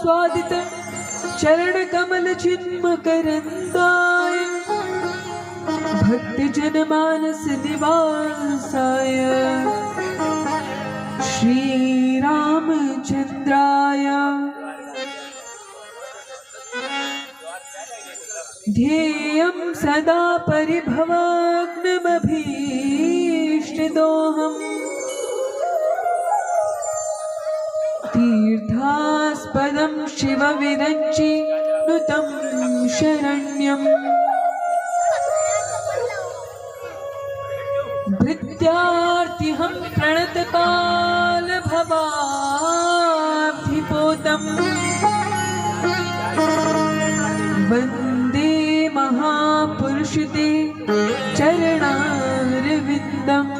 स्वादित चरण कमल चिन्मकरन्दाय भक्त जनमानस निवासाय श्री रामचंद्राय ध्येयं सदा परिभवाग्नमभीष्टदोहम् तीर्थास्पदं शिवविरञ्चिनुतं शरण्यम् भृत्यार्तिहं प्रणतकालभवाब्धिपोतम् वन्दे महापुरुषते चरणारविन्दम्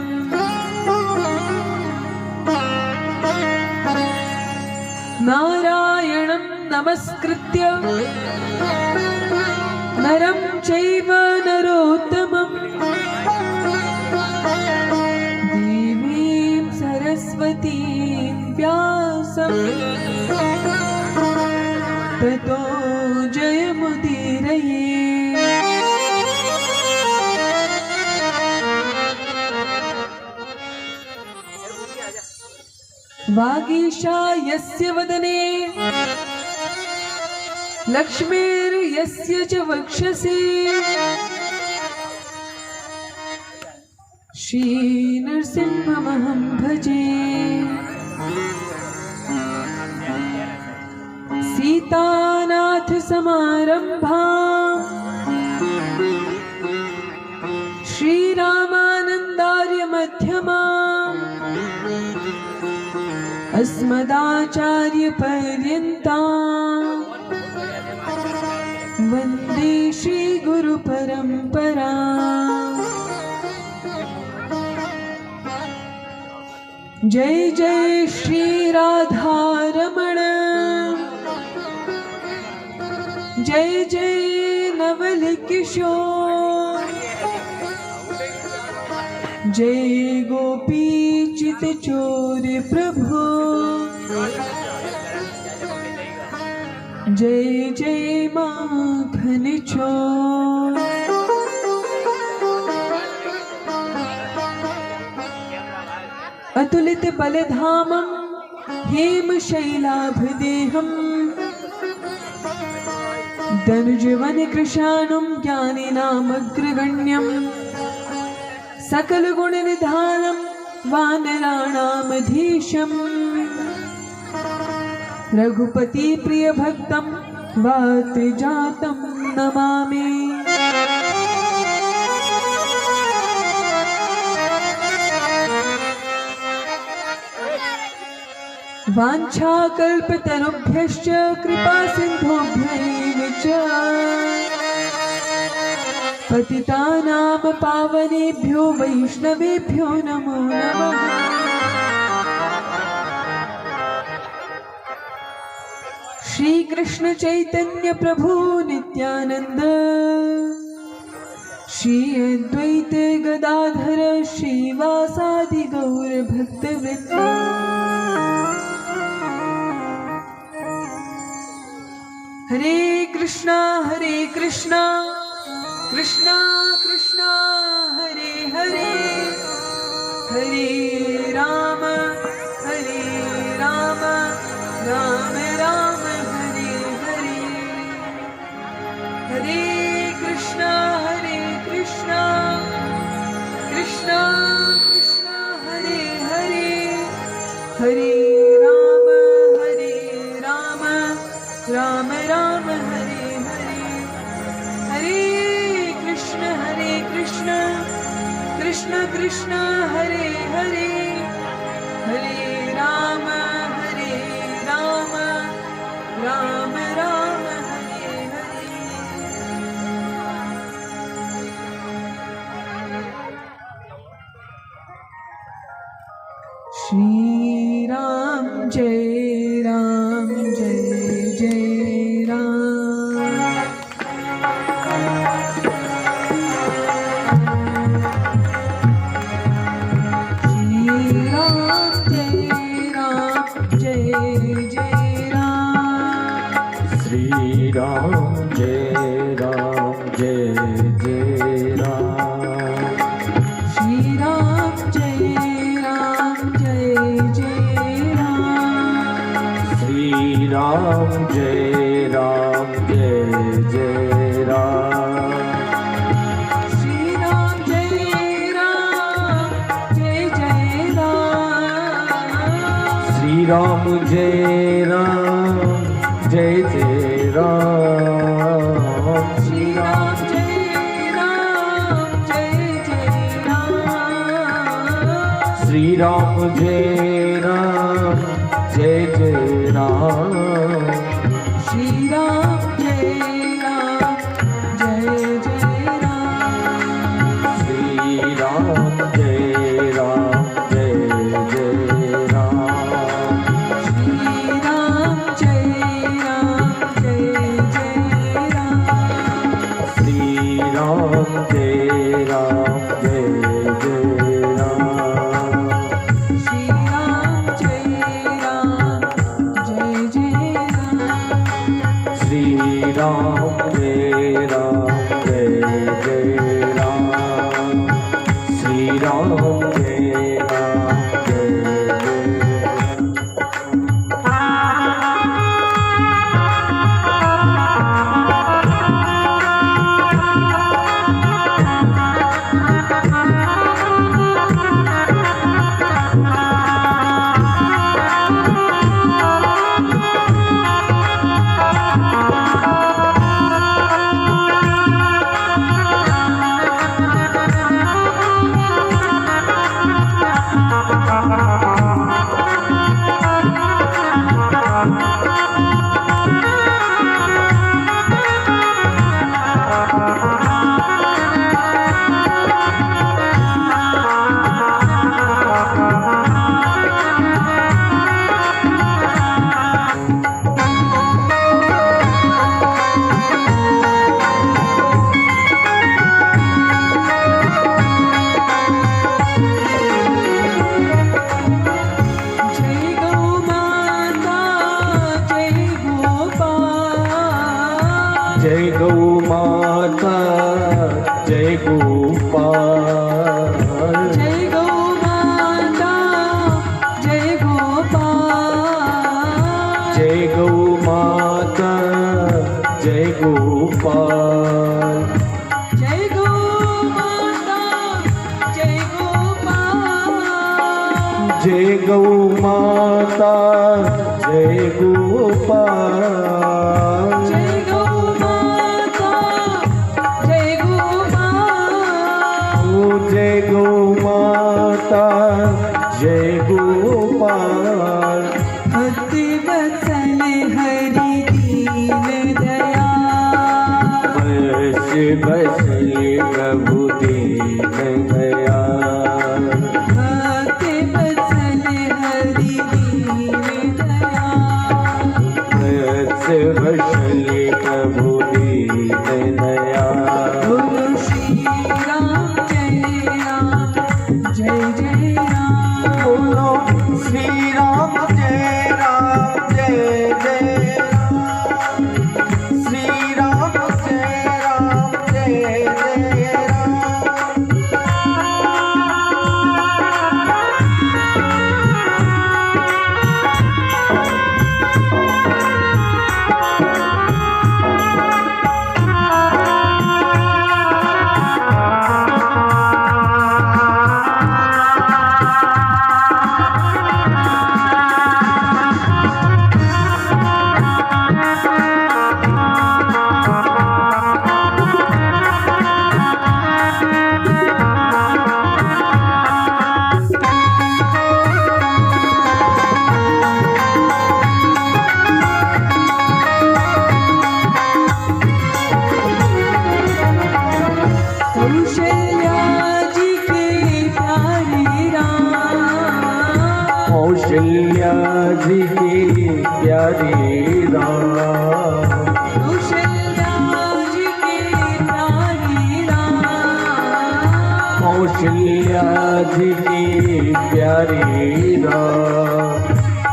नारायणं नमस्कृत्य नरं चैव नरोत्तमं देवीं सरस्वतीं व्यासं ततो जयमुदीरये। वागीशा यस्य वदने लक्ष्मीर्यस्य च वक्षसि श्रीनृसिंहमहं भजे। सीतानाथ समारम्भां श्रीरामानन्दार्य मध्यमाम् अस्मदाचार्यपर्यन्तां वन्दे श्रीगुरुपरम्पराम्। जय जय श्री राधारमण, जय जय नवल किशोर, जय गोपी चित चोर प्रभु, जय जय माखन चोर। अतुलित बलधामं हेमशैलाभदेहं धनुजवन कृशानुं ज्ञानिनामग्रगण्यं सकलगुणनिधानं वानराणामधीशं रघुपति प्रियभक्तं वातजातं नमामि। वाञ्छाकल्पतरुभ्यश्च कृपासिन्धुभ्यैव च पतितानां पावनेभ्यो वैष्णवेभ्यो नमो नमः। श्री कृष्ण चैतन्य प्रभु नित्यानंद, श्री अद्वैत गदाधर श्रीवासादि गौर भक्तवृंद। हरे कृष्णा कृष्णा कृष्णा हरे हरे, हरे राम राम राम हरे हरे। हरे कृष्णा कृष्णा कृष्णा हरे हरे, हरे राम राम राम हरे हरे। हरे कृष्ण कृष्ण कृष्ण हरे हरे, हरे राम राम राम हरे हरे। श्री राम जय जय राम। श्री श्री राम जय जय राम। श्री राम जय जय राम। श्री राम जय जय राम। श्री राम जय जय राम। श्री राम जय जय राम। श्री राम जय जय राम। श्री राम जय जय राम। श्री राम जय जय राम। श्री राम जय जय राम। श्री राम जय जय राम। श्री राम जय जय राम। श्री राम जय जय राम। श्री राम जय जय राम। श्री राम जय जय गौ माता जय गोपाल। जय गौ माता जय गोपाल। जय गौ माता जय गोपाल। जय गौ माता जय गोपाल। जय गौ माता जय गोपाल। जय गौ माता जय गोपाल। जय गौ माता जय गोपाल। भक्ति वत्सल हरि दीन दयाल। बस बस प्रभु दीन दयाल। भक्ति वत्सल हरि दीन दयाल। बस बस प्रभु दीन दयाल। बोलो श्री राम जय जय राम। बोलो श्री राम जय जय राम। श्री राम जय जय राम। कौशल्या जी के प्यारे राम। कौशल्या जी के प्यारे राम। कौशल्या जी के प्यारे राम।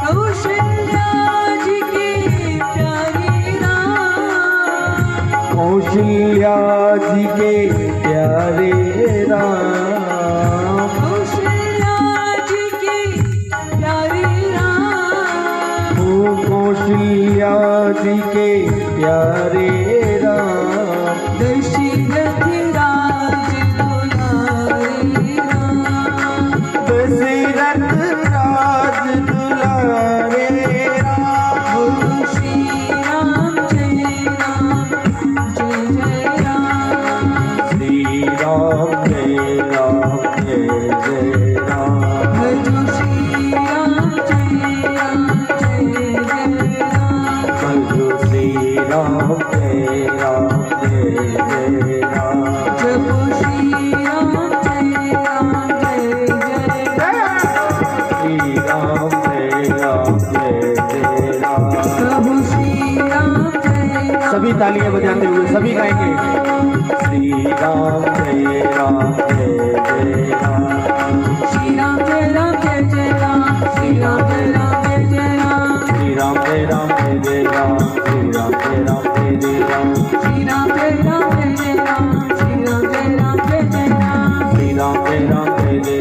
कौशल्या जी के प्यारे राम। कौशल्या जी के प्यारे राम, कौशल्या जी के प्यारे राम, ओ कौशल्या जी के प्यारे राम, दशरथ राज दुलारे राम, दशरथ राज दुलारे राम, ओ श्री राम जय राम जय जय राम, श्री राम जय राम जय जय राम, भजो श्री राम जय राम जय जय राम, भजो श्री राम जय राम जय जय राम, जपो श्री राम जय राम जय जय राम, श्री राम जय राम जय जय राम। प्रभु श्री राम जय राम, सभी तालियां बजाते हुए सभी गाएंगे। श्री राम जय राम जय जय राम, श्री राम जय राम जय जय राम, श्री राम जय राम जय जय राम, श्री राम जय राम जय जय राम, श्री राम जय राम जय जय राम, श्री राम जय राम जय जय राम, श्री राम जय राम जय जय राम, श्री राम जय राम जय जय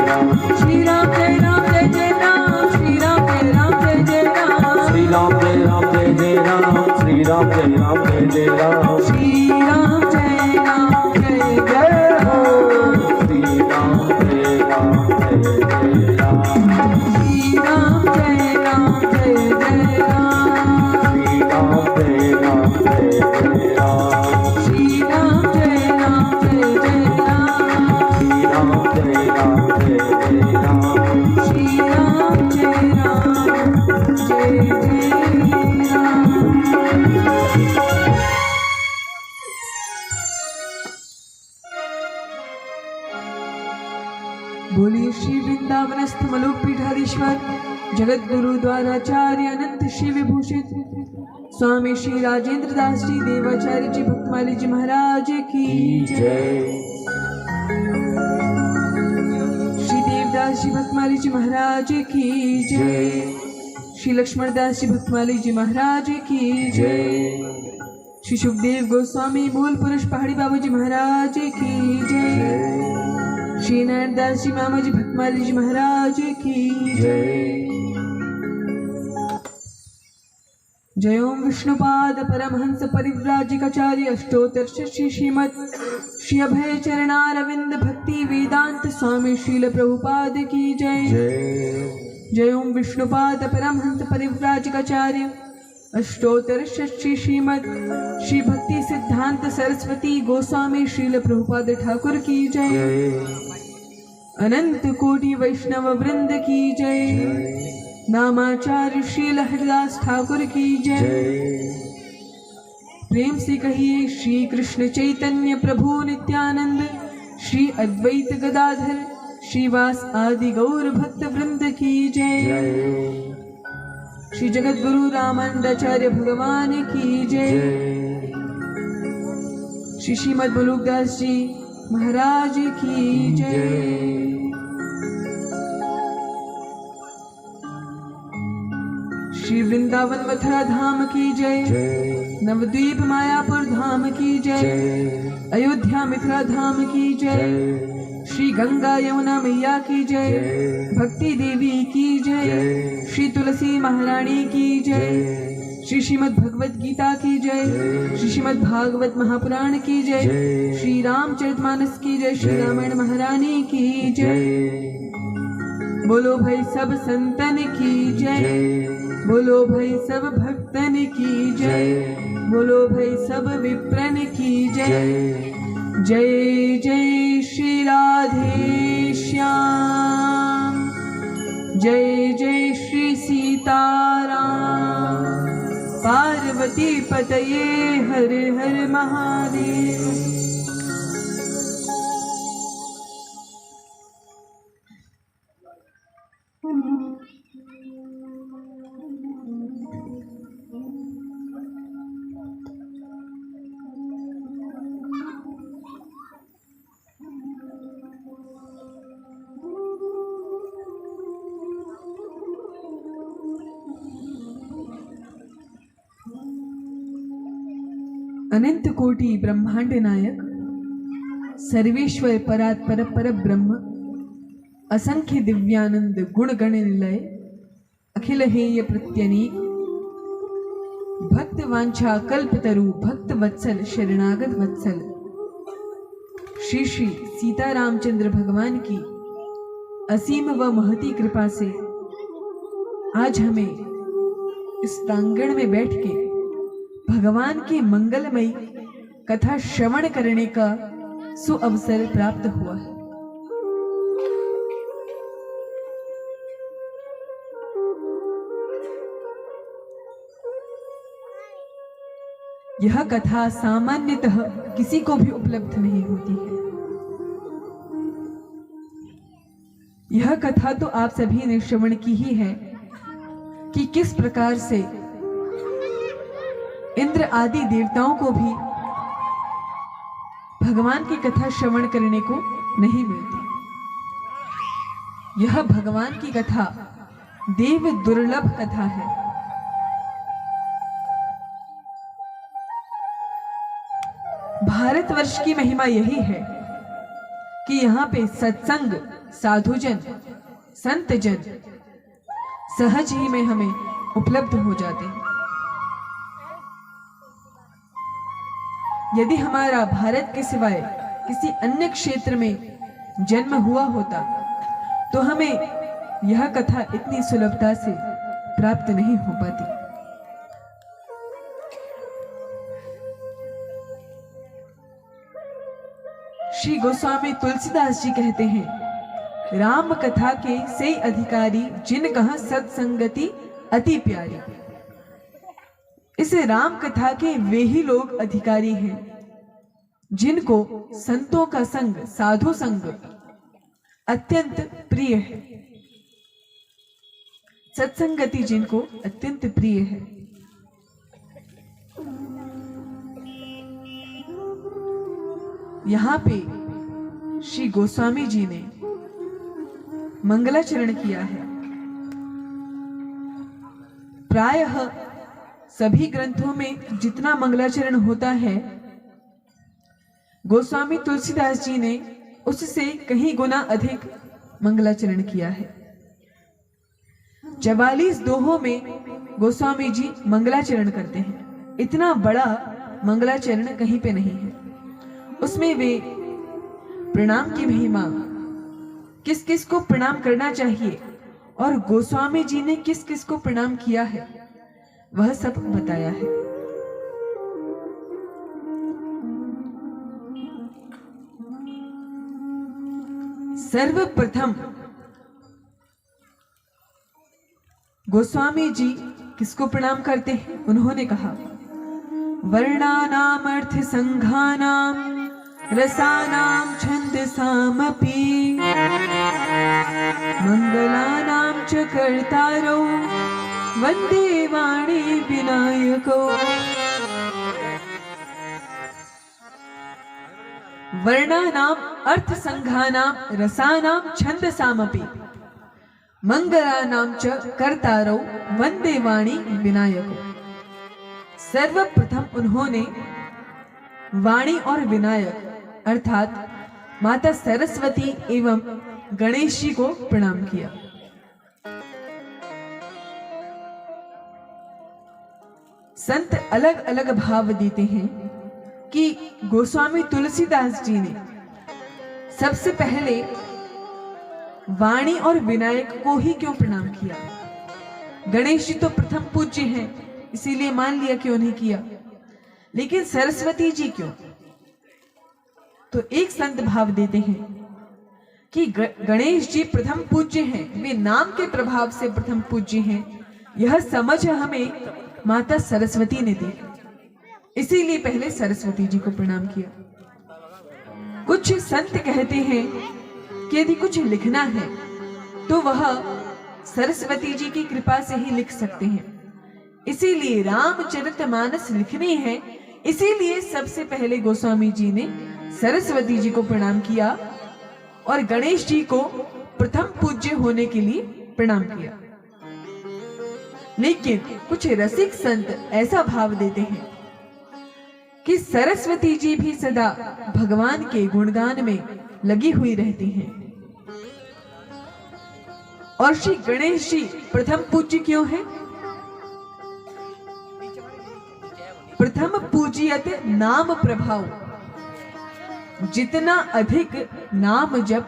राम, श्री राम जय राम जय जय राम, श्री राम जय राम जय जय राम, श्री राम जय राम जय जय राम, श्री राम जय राम जय जय राम, श्री राम जय राम जय जय राम, श्री राम जय राम जय जय हो राम, श्री राम जय राम जय जय राम, श्री राम जय राम जय जय राम, श्री राम जय राम जय जय राम, श्री राम जय राम जय जय राम, श्री राम जय राम जय जय राम, श्री राम जय राम जय जय राम। बोलिए श्री वृंदावनस्थ मलोक पीठाधीश्वर जगत गुरु द्वाराचार्य अनंत श्री विभूषित स्वामी श्री राजेंद्र दास जी देवाचार्य जी भक्तमाली जी महाराज की जय। जय श्री देवदास जी भक्तमाली जी महाराज की जय। श्री लक्ष्मण दास जी भक्तमाली जी महाराज की जय। जय श्री सुखदेव गोस्वामी मूल पुरुष पहाड़ी बाबू जी महाराज की जय। श्री नारायण दास जी मामा जी भक्तमाली जी महाराज की जय। जय ओम विष्णुपाद परमहंस परिव्राजिकाचार्य अष्टोत्तर श्री श्रीमद श्री अभय चरणारविंद भक्ति वेदांत स्वामी श्रील प्रभुपाद की जय। जय ओम विष्णुपाद परमहंस परिव्राजिकाचार्य अष्टोत्तर श्री श्रीमद श्री भक्ति सिद्धांत सरस्वती गोस्वामी श्रील प्रभुपाद ठाकुर की जय। अनंत कोटि वैष्णव वृंद की जय। नामाचार्य श्री हरिदास ठाकुर की जय। प्रेम से कहिए श्री कृष्ण चैतन्य प्रभु नित्यानंद श्री अद्वैत गदाधर श्रीवास आदि गौर भक्त वृंद की जय। श्री जगत गुरु रामानंदाचार्य भगवान की जय। श्री श्रीमद मलुकदास जी महाराज की जय। श्री वृंदावन मथुरा धाम की जय। नवद्वीप मायापुर धाम की जय। अयोध्या मिथिला धाम की जय। श्री गंगा यमुना मैया की जय। भक्ति देवी की जय। श्री तुलसी महारानी की जय। श्री श्रीमद् भगवत गीता की जय। श्री श्रीमद् भागवत महापुराण की जय। श्री रामचरितमानस की जय। श्री रामायण महारानी की जय। बोलो भाई सब संतन की जय। बोलो भाई सब भक्तन की जय। बोलो भाई सब विप्रन की जय। जय जय श्री राधे श्याम। जय जय श्री सीताराम। पार्वती पतये हर हर महादेव। अनंत कोटि ब्रह्मांड नायक, सर्वेश्वर परात्पर पर ब्रह्म, असंख्य दिव्यानंद गुण गण निलय, अखिल हेय प्रत्यनीक, भक्त वांछा कल्पतरु भक्त वत्सल शरणागत वत्सल, श्री श्री सीता रामचंद्र भगवान की असीम व महती कृपा से आज हमें इस प्रांगण में बैठ के भगवान की मंगलमयी कथा श्रवण करने का सुअवसर प्राप्त हुआ है। यह कथा सामान्यतः किसी को भी उपलब्ध नहीं होती है। यह कथा तो आप सभी ने श्रवण की ही है कि किस प्रकार से इंद्र आदि देवताओं को भी भगवान की कथा श्रवण करने को नहीं मिलती। यह भगवान की कथा देव दुर्लभ कथा है। भारतवर्ष की महिमा यही है कि यहाँ पे सत्संग, साधुजन, संतजन सहज ही में हमें उपलब्ध हो जाते हैं। यदि हमारा भारत के सिवाय किसी अन्य क्षेत्र में जन्म हुआ होता तो हमें यह कथा इतनी सुलभता से प्राप्त नहीं हो पाती। श्री गोस्वामी तुलसीदास जी कहते हैं, राम कथा के से अधिकारी जिन कहा सत्संगति अति प्यारी। इस राम कथा के वे ही लोग अधिकारी हैं जिनको संतों का संग, साधु संग अत्यंत प्रिय है। सत्संगति जिनको अत्यंत प्रिय है। यहाँ पे श्री गोस्वामी जी ने मंगलाचरण किया है। प्रायः सभी ग्रंथों में जितना मंगलाचरण होता है, गोस्वामी तुलसीदास जी ने उससे कहीं गुना अधिक मंगलाचरण किया है। 44 दोहों में गोस्वामी जी मंगलाचरण करते हैं। इतना बड़ा मंगलाचरण कहीं पे नहीं है। उसमें वे प्रणाम की महिमा, किस किस को प्रणाम करना चाहिए और गोस्वामी जी ने किस किस को प्रणाम किया है, वह सब बताया है। सर्वप्रथम गोस्वामी जी किसको प्रणाम करते हैं? उन्होंने कहा, वर्णानाम अर्थ संघानाम रसानाम छंदसामपि मंगलानाम च कर्तारो वंदे वाणी विनायको। वर्णानाम अर्थ संघानाम रसानाम छंदसामपि मंगलानाम च कर्तारो वंदे वाणी विनायको। सर्वप्रथम उन्होंने वाणी और विनायक अर्थात माता सरस्वती एवं गणेश जी को प्रणाम किया। संत अलग अलग भाव देते हैं कि गोस्वामी तुलसीदास जी ने सबसे पहले वाणी और विनायक को ही क्यों प्रणाम किया? गणेश जी तो प्रथम पूज्य हैं, इसीलिए मान लिया कि उन्हें किया, लेकिन सरस्वती जी क्यों? तो एक संत भाव देते हैं कि गणेश जी प्रथम पूज्य हैं, वे नाम के प्रभाव से प्रथम पूज्य हैं। यह समझ हमें माता सरस्वती ने दी, इसीलिए पहले सरस्वती जी को प्रणाम किया। कुछ संत कहते हैं कि यदि कुछ लिखना है तो वह सरस्वती जी की कृपा से ही लिख सकते हैं। इसीलिए रामचरितमानस लिखनी है, इसीलिए सबसे पहले गोस्वामी जी ने सरस्वती जी को प्रणाम किया और गणेश जी को प्रथम पूज्य होने के लिए प्रणाम किया। लेकिन कुछ रसिक संत ऐसा भाव देते हैं कि सरस्वती जी भी सदा भगवान के गुणगान में लगी हुई रहती हैं। और श्री गणेश जी प्रथम पूज्य क्यों है? प्रथम पूज्यत नाम प्रभाव। जितना अधिक नाम जप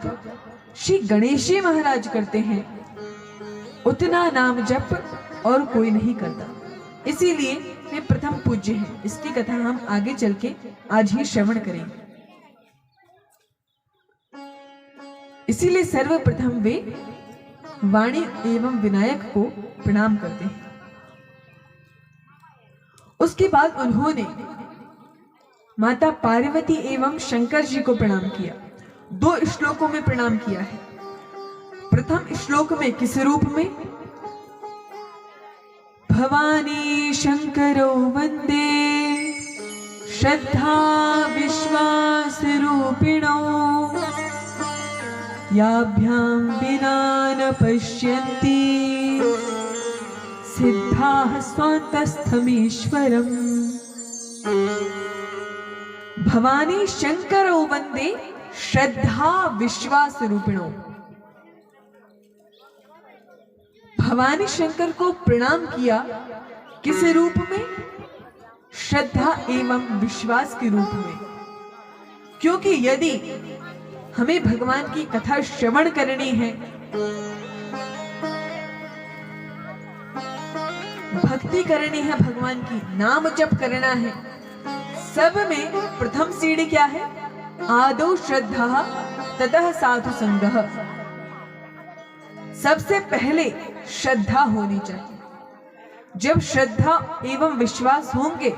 श्री गणेश जी महाराज करते हैं, उतना नाम जप और कोई नहीं करता, इसीलिए वे प्रथम पूज्य हैं। इसकी कथा हम आगे चल के आज ही श्रवण करेंगे। इसीलिए सर्वप्रथम वे वाणी एवं विनायक को प्रणाम करते हैं। उसके बाद उन्होंने माता पार्वती एवं शंकर जी को प्रणाम किया। 2 श्लोकों में प्रणाम किया है। प्रथम श्लोक में किस रूप में? भवानी शंकरो वंदे श्रद्धा विश्वास रूपिणो याभ्यां विना न पश्यन्ति सिद्धाः स्वान्तस्थमीश्वरम्। भवानी शंकरो वंदे श्रद्धा विश्वास रूपिणो। भवानी शंकर को प्रणाम किया किस रूप में? श्रद्धा एवं विश्वास के रूप में। क्योंकि यदि हमें भगवान की कथा श्रवण करनी है, भक्ति करनी है, भगवान की नाम जप करना है, सब में प्रथम सीढ़ी क्या है? आदौ श्रद्धा ततः साधु संगः। सबसे पहले श्रद्धा होनी चाहिए। जब श्रद्धा एवं विश्वास होंगे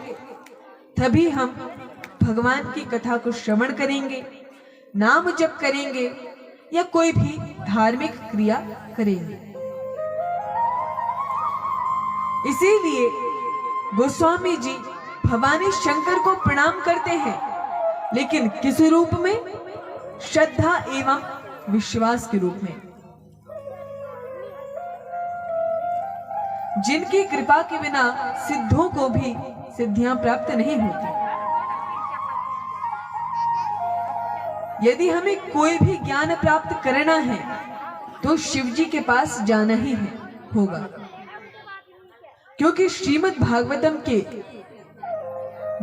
तभी हम भगवान की कथा को श्रवण करेंगे, नाम जप करेंगे या कोई भी धार्मिक क्रिया करेंगे। इसीलिए गोस्वामी जी भवानी शंकर को प्रणाम करते हैं, लेकिन किस रूप में? श्रद्धा एवं विश्वास के रूप में। जिनकी कृपा के बिना सिद्धों को भी सिद्धियां प्राप्त नहीं होती। यदि हमें कोई भी ज्ञान प्राप्त करना है तो शिव जी के पास जाना ही होगा। क्योंकि श्रीमद् भागवतम के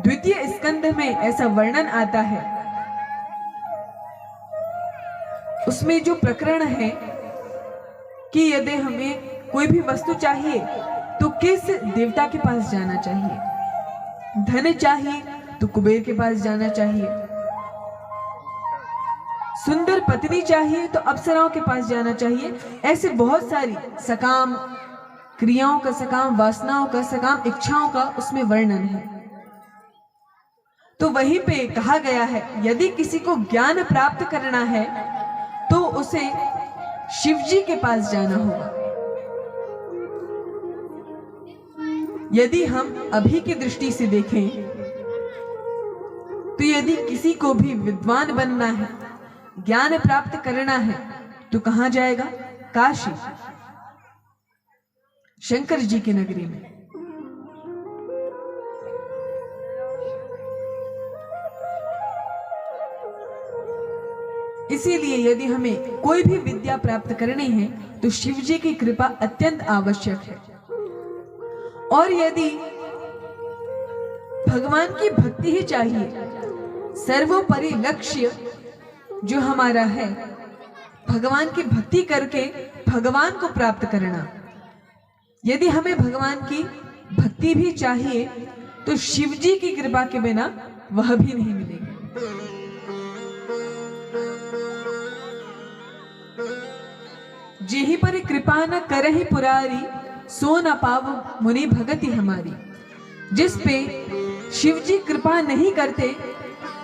2 स्कंध में ऐसा वर्णन आता है, उसमें जो प्रकरण है कि यदि हमें कोई भी वस्तु चाहिए तो किस देवता के पास जाना चाहिए, धन चाहिए तो कुबेर के पास जाना चाहिए, सुंदर पत्नी चाहिए तो अप्सराओं के पास जाना चाहिए। ऐसे बहुत सारी सकाम क्रियाओं का, सकाम वासनाओं का, सकाम इच्छाओं का उसमें वर्णन है। तो वहीं पे कहा गया है यदि किसी को ज्ञान प्राप्त करना है तो उसे शिव जी के पास जाना होगा। यदि हम अभी की दृष्टि से देखें तो यदि किसी को भी विद्वान बनना है, ज्ञान प्राप्त करना है तो कहां जाएगा? काशी, शंकर जी की नगरी में। इसीलिए यदि हमें कोई भी विद्या प्राप्त करनी है तो शिव जी की कृपा अत्यंत आवश्यक है। और यदि भगवान की भक्ति ही चाहिए, सर्वोपरि लक्ष्य जो हमारा है भगवान की भक्ति करके भगवान को प्राप्त करना, यदि हमें भगवान की भक्ति भी चाहिए तो शिव जी की कृपा के बिना वह भी नहीं मिलेगी। जेहि पर कृपा न करहि पुरारी, सो न पाव मुनि भगति हमारी। जिस पे शिव जी कृपा नहीं करते,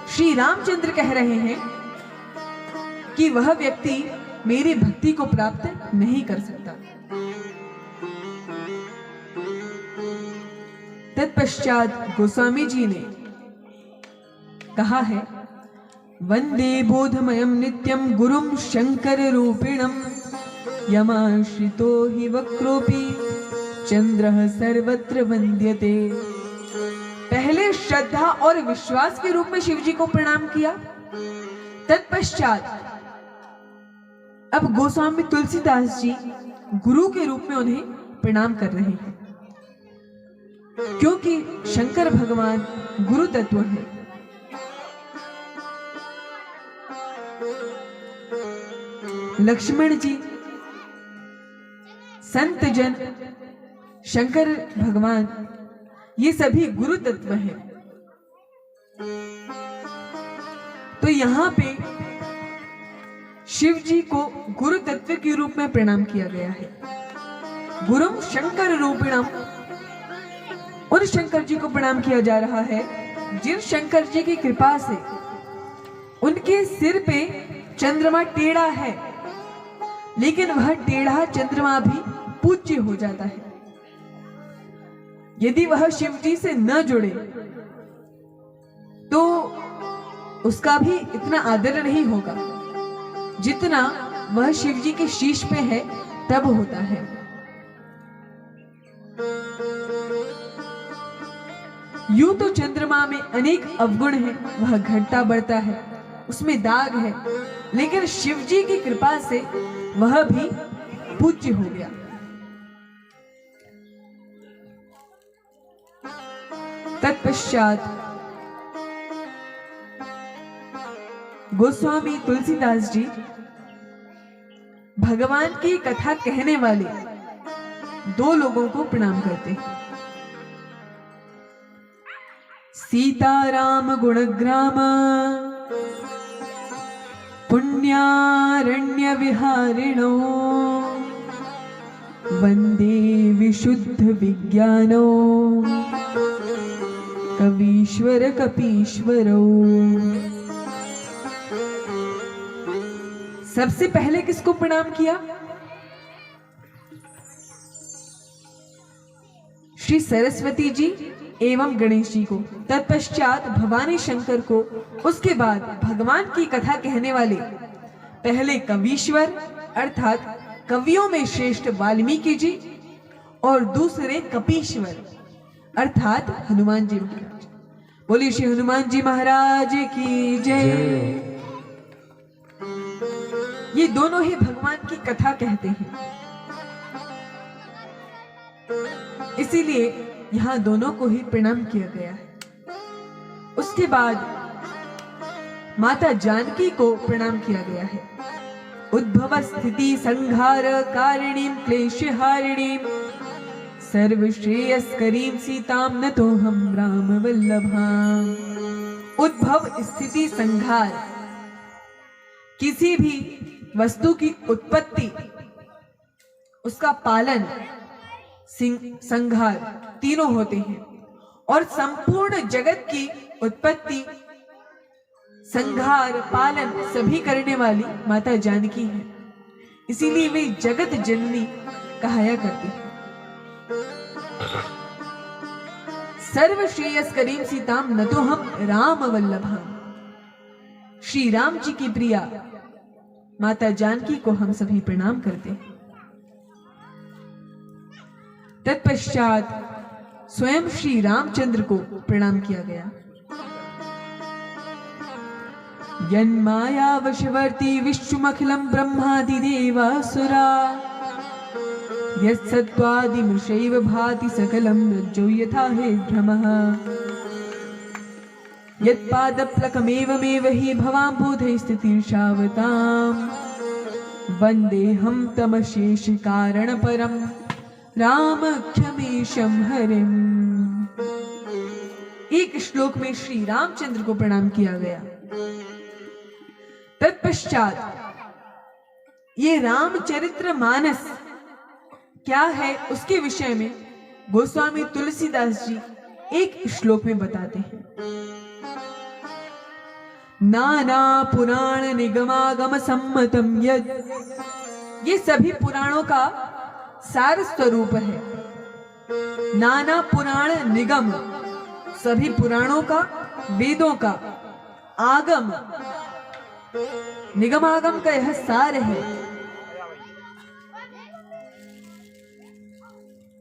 श्री रामचंद्र कह रहे हैं कि वह व्यक्ति मेरी भक्ति को प्राप्त नहीं कर सकता। तत्पश्चात गोस्वामी जी ने कहा है, वंदे बोधमयम नित्यम गुरुम शंकर रूपिणम, यमाश्रितो हि वक्रोपि चंद्रः सर्वत्र वंद्यते। पहले श्रद्धा और विश्वास के रूप में शिव जी को प्रणाम किया। तत्पश्चात अब गोस्वामी तुलसीदास जी गुरु के रूप में उन्हें प्रणाम कर रहे हैं, क्योंकि शंकर भगवान गुरु तत्व है। लक्ष्मण जी, संत जन, शंकर भगवान, ये सभी गुरु तत्व हैं। तो यहां पे शिव जी को गुरु तत्व के रूप में प्रणाम किया गया है। गुरुम शंकर रूपिणम, उन शंकर जी को प्रणाम किया जा रहा है जिन शंकर जी की कृपा से उनके सिर पे चंद्रमा टेढ़ा है, लेकिन वह टेढ़ा चंद्रमा भी पूज्य हो जाता है। यदि वह शिव जी से न जुड़े तो उसका भी इतना आदर नहीं होगा जितना वह शिव जी के शीश पे है तब होता है। यूं तो चंद्रमा में अनेक अवगुण हैं, वह घटता बढ़ता है, उसमें दाग है, लेकिन शिव जी की कृपा से वह भी पूज्य हो गया। तत्पश्चात गोस्वामी तुलसीदास जी भगवान की कथा कहने वाले दो लोगों को प्रणाम करते हैं। सीताराम गुणग्राम पुण्यारण्य विहारिणो वंदे विशुद्ध विज्ञानो कवीश्वर कपीश्वरो। सबसे पहले किसको प्रणाम किया? श्री सरस्वती जी एवं गणेश जी को, तत्पश्चात भवानी शंकर को, उसके बाद भगवान की कथा कहने वाले पहले कवीश्वर अर्थात कवियों में श्रेष्ठ वाल्मीकि जी और दूसरे कपीश्वर अर्थात हनुमान जी महाराज। बोलिए श्री हनुमान जी महाराज की जय। ये दोनों ही भगवान की कथा कहते हैं, इसीलिए यहां दोनों को ही प्रणाम किया गया है। उसके बाद माता जानकी को प्रणाम किया गया है। उद्भव स्थिति संहार कारिणीं क्लेशहारिणीं सर्वश्रेयस्करीं सीतां नतोऽहं राम वल्लभाम्। उद्भव स्थिति संहार, किसी भी वस्तु की उत्पत्ति, उसका पालन, संहार तीनों होते हैं, और संपूर्ण जगत की उत्पत्ति, संहार, पालन सभी करने वाली माता जानकी है। इसीलिए वे जगत जननी कहाया करती है। सर्वश्रेयस्करीं सीतां नतोऽहं राम वल्लभाम्। श्री राम जी की प्रिया माता जानकी को हम सभी प्रणाम करते हैं। तत्पश्चात स्वयं श्री रामचंद्र को प्रणाम किया गया। यन्माया वशवर्ती विश्वमखिलं ब्रह्मादिदेवासुरा यत्सत्त्वादिमृषैव भाति सकलं रज्जो यथा हे भ्रमः यत्पादप्लकमेवमेव हि भवाम्बुधैः स्थितिर्षावताम् वन्देऽहं तमशेष कारणपरं रामक्षमीशं हरिम्। एक श्लोक में श्री रामचंद्र को प्रणाम किया गया। तत्पश्चात ये रामचरित्र मानस क्या है उसके विषय में गोस्वामी तुलसीदास जी एक श्लोक में बताते हैं। नाना पुराण निगमागम सम्मतम यद, ये सभी पुराणों का सार स्वरूप है। नाना पुराण निगम, सभी पुराणों का, वेदों का, आगम, निगमागम का यह सार है।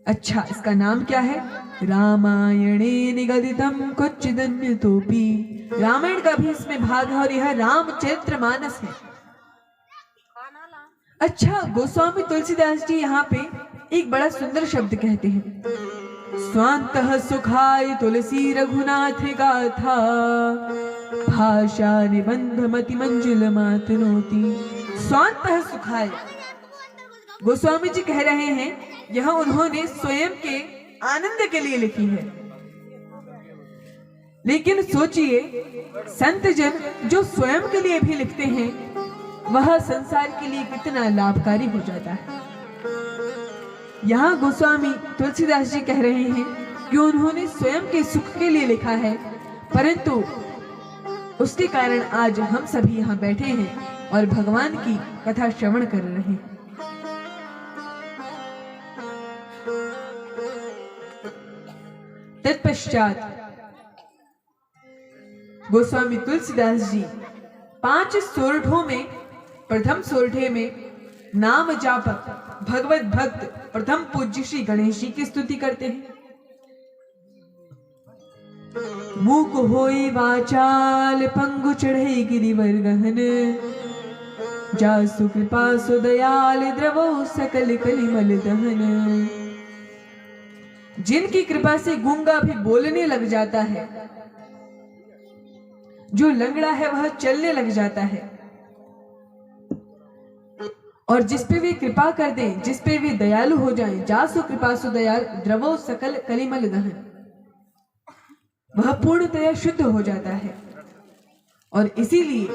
अच्छा, इसका नाम क्या है? रामायणे निगदितम क्वचिदन्यतोपि। रामायण का भी इसमें भाग है और यह रामचरितमानस है। अच्छा, गोस्वामी तुलसीदास जी यहाँ पे एक बड़ा सुंदर शब्द कहते हैं, स्वांतः सुखाय तुलसी रघुनाथ गाथा भाषा निबंध मति मंजुल मातनोति। स्वांतः सुखाय, गोस्वामी जी कह रहे हैं यह उन्होंने स्वयं के आनंद के लिए लिखी है। लेकिन सोचिए, संत जन जो स्वयं के लिए भी लिखते हैं वह संसार के लिए कितना लाभकारी हो जाता है। यहाँ गोस्वामी तुलसीदास जी कह रहे हैं कि उन्होंने स्वयं के सुख के लिए लिखा है, परंतु उसके कारण आज हम सभी यहाँ बैठे हैं और भगवान की कथा श्रवण कर रहे हैं। तत्पश्चात गोस्वामी तुलसीदास जी 5 सोरठों में प्रथम सोरठे में नाम जापक भगवत भक्त प्रथम पूज्य श्री गणेश जी की स्तुति करते हैं। मूक होई वाचाल पंगु चढ़े गिरिवर गहन जासु कृपा सु दयाल द्रवो सकल कलिमल दहन। जिनकी कृपा से गूंगा भी बोलने लग जाता है, जो लंगड़ा है वह चलने लग जाता है, और जिस पे वे कृपा कर दें, जिस पे वे दयालु हो जाएं, जासु कृपा सु दयाल द्रवो सकल कलिमल दहन, वह पूर्णतया शुद्ध हो जाता है। और इसीलिए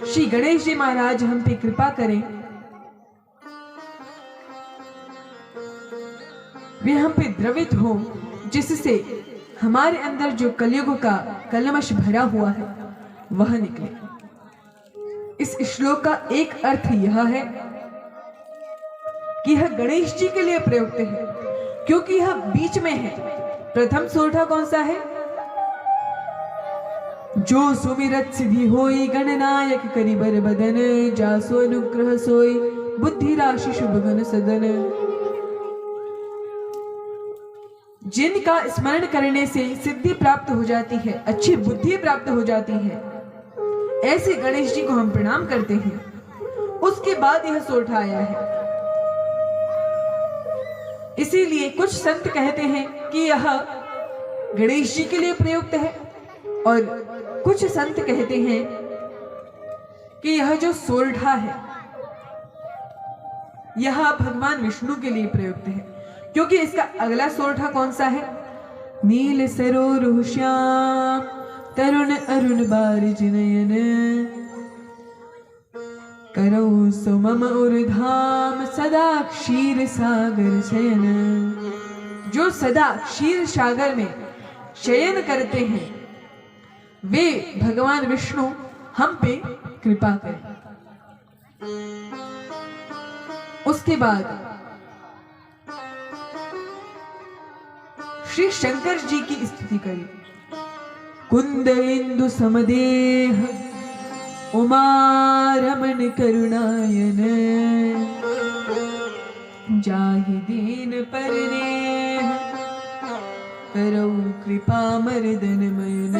श्री गणेश जी महाराज हम पे कृपा करें, वे हम पे द्रवित हो, जिससे हमारे अंदर जो कलयुग का कलमश भरा हुआ है वह निकले। इस श्लोक का एक अर्थ यह है कि यह गणेश जी के लिए प्रयुक्त है, क्योंकि यह बीच में है। प्रथम सोरठा कौन सा है? जो सुमिरत सिद्धि होई गणनायक करिबर बदन जासो अनुग्रह सोई बुद्धि राशि शुभ गण सदन। जिनका स्मरण करने से सिद्धि प्राप्त हो जाती है, अच्छी बुद्धि प्राप्त हो जाती है, ऐसे गणेश जी को हम प्रणाम करते हैं। उसके बाद यह सोरठा आया है। इसीलिए कुछ संत कहते हैं कि यह गणेश जी के लिए प्रयुक्त है, और कुछ संत कहते हैं कि यह जो सोरठा है यह भगवान विष्णु के लिए प्रयुक्त है, क्योंकि इसका अगला सोरठा कौन सा है? नील सरोरुह श्याम तरुण अरुण बारिज नयन करौ सुमम उर्धाम सदा क्षीर सागर शयन। जो सदा क्षीर सागर में शयन करते हैं वे भगवान विष्णु हम पे कृपा करें। उसके बाद श्री शंकर जी की स्तुति करें। कुंद इंदु समदेह उमा रमन करुणायन जाहि दीन परनेह करौ कृपा मर्दन मयन।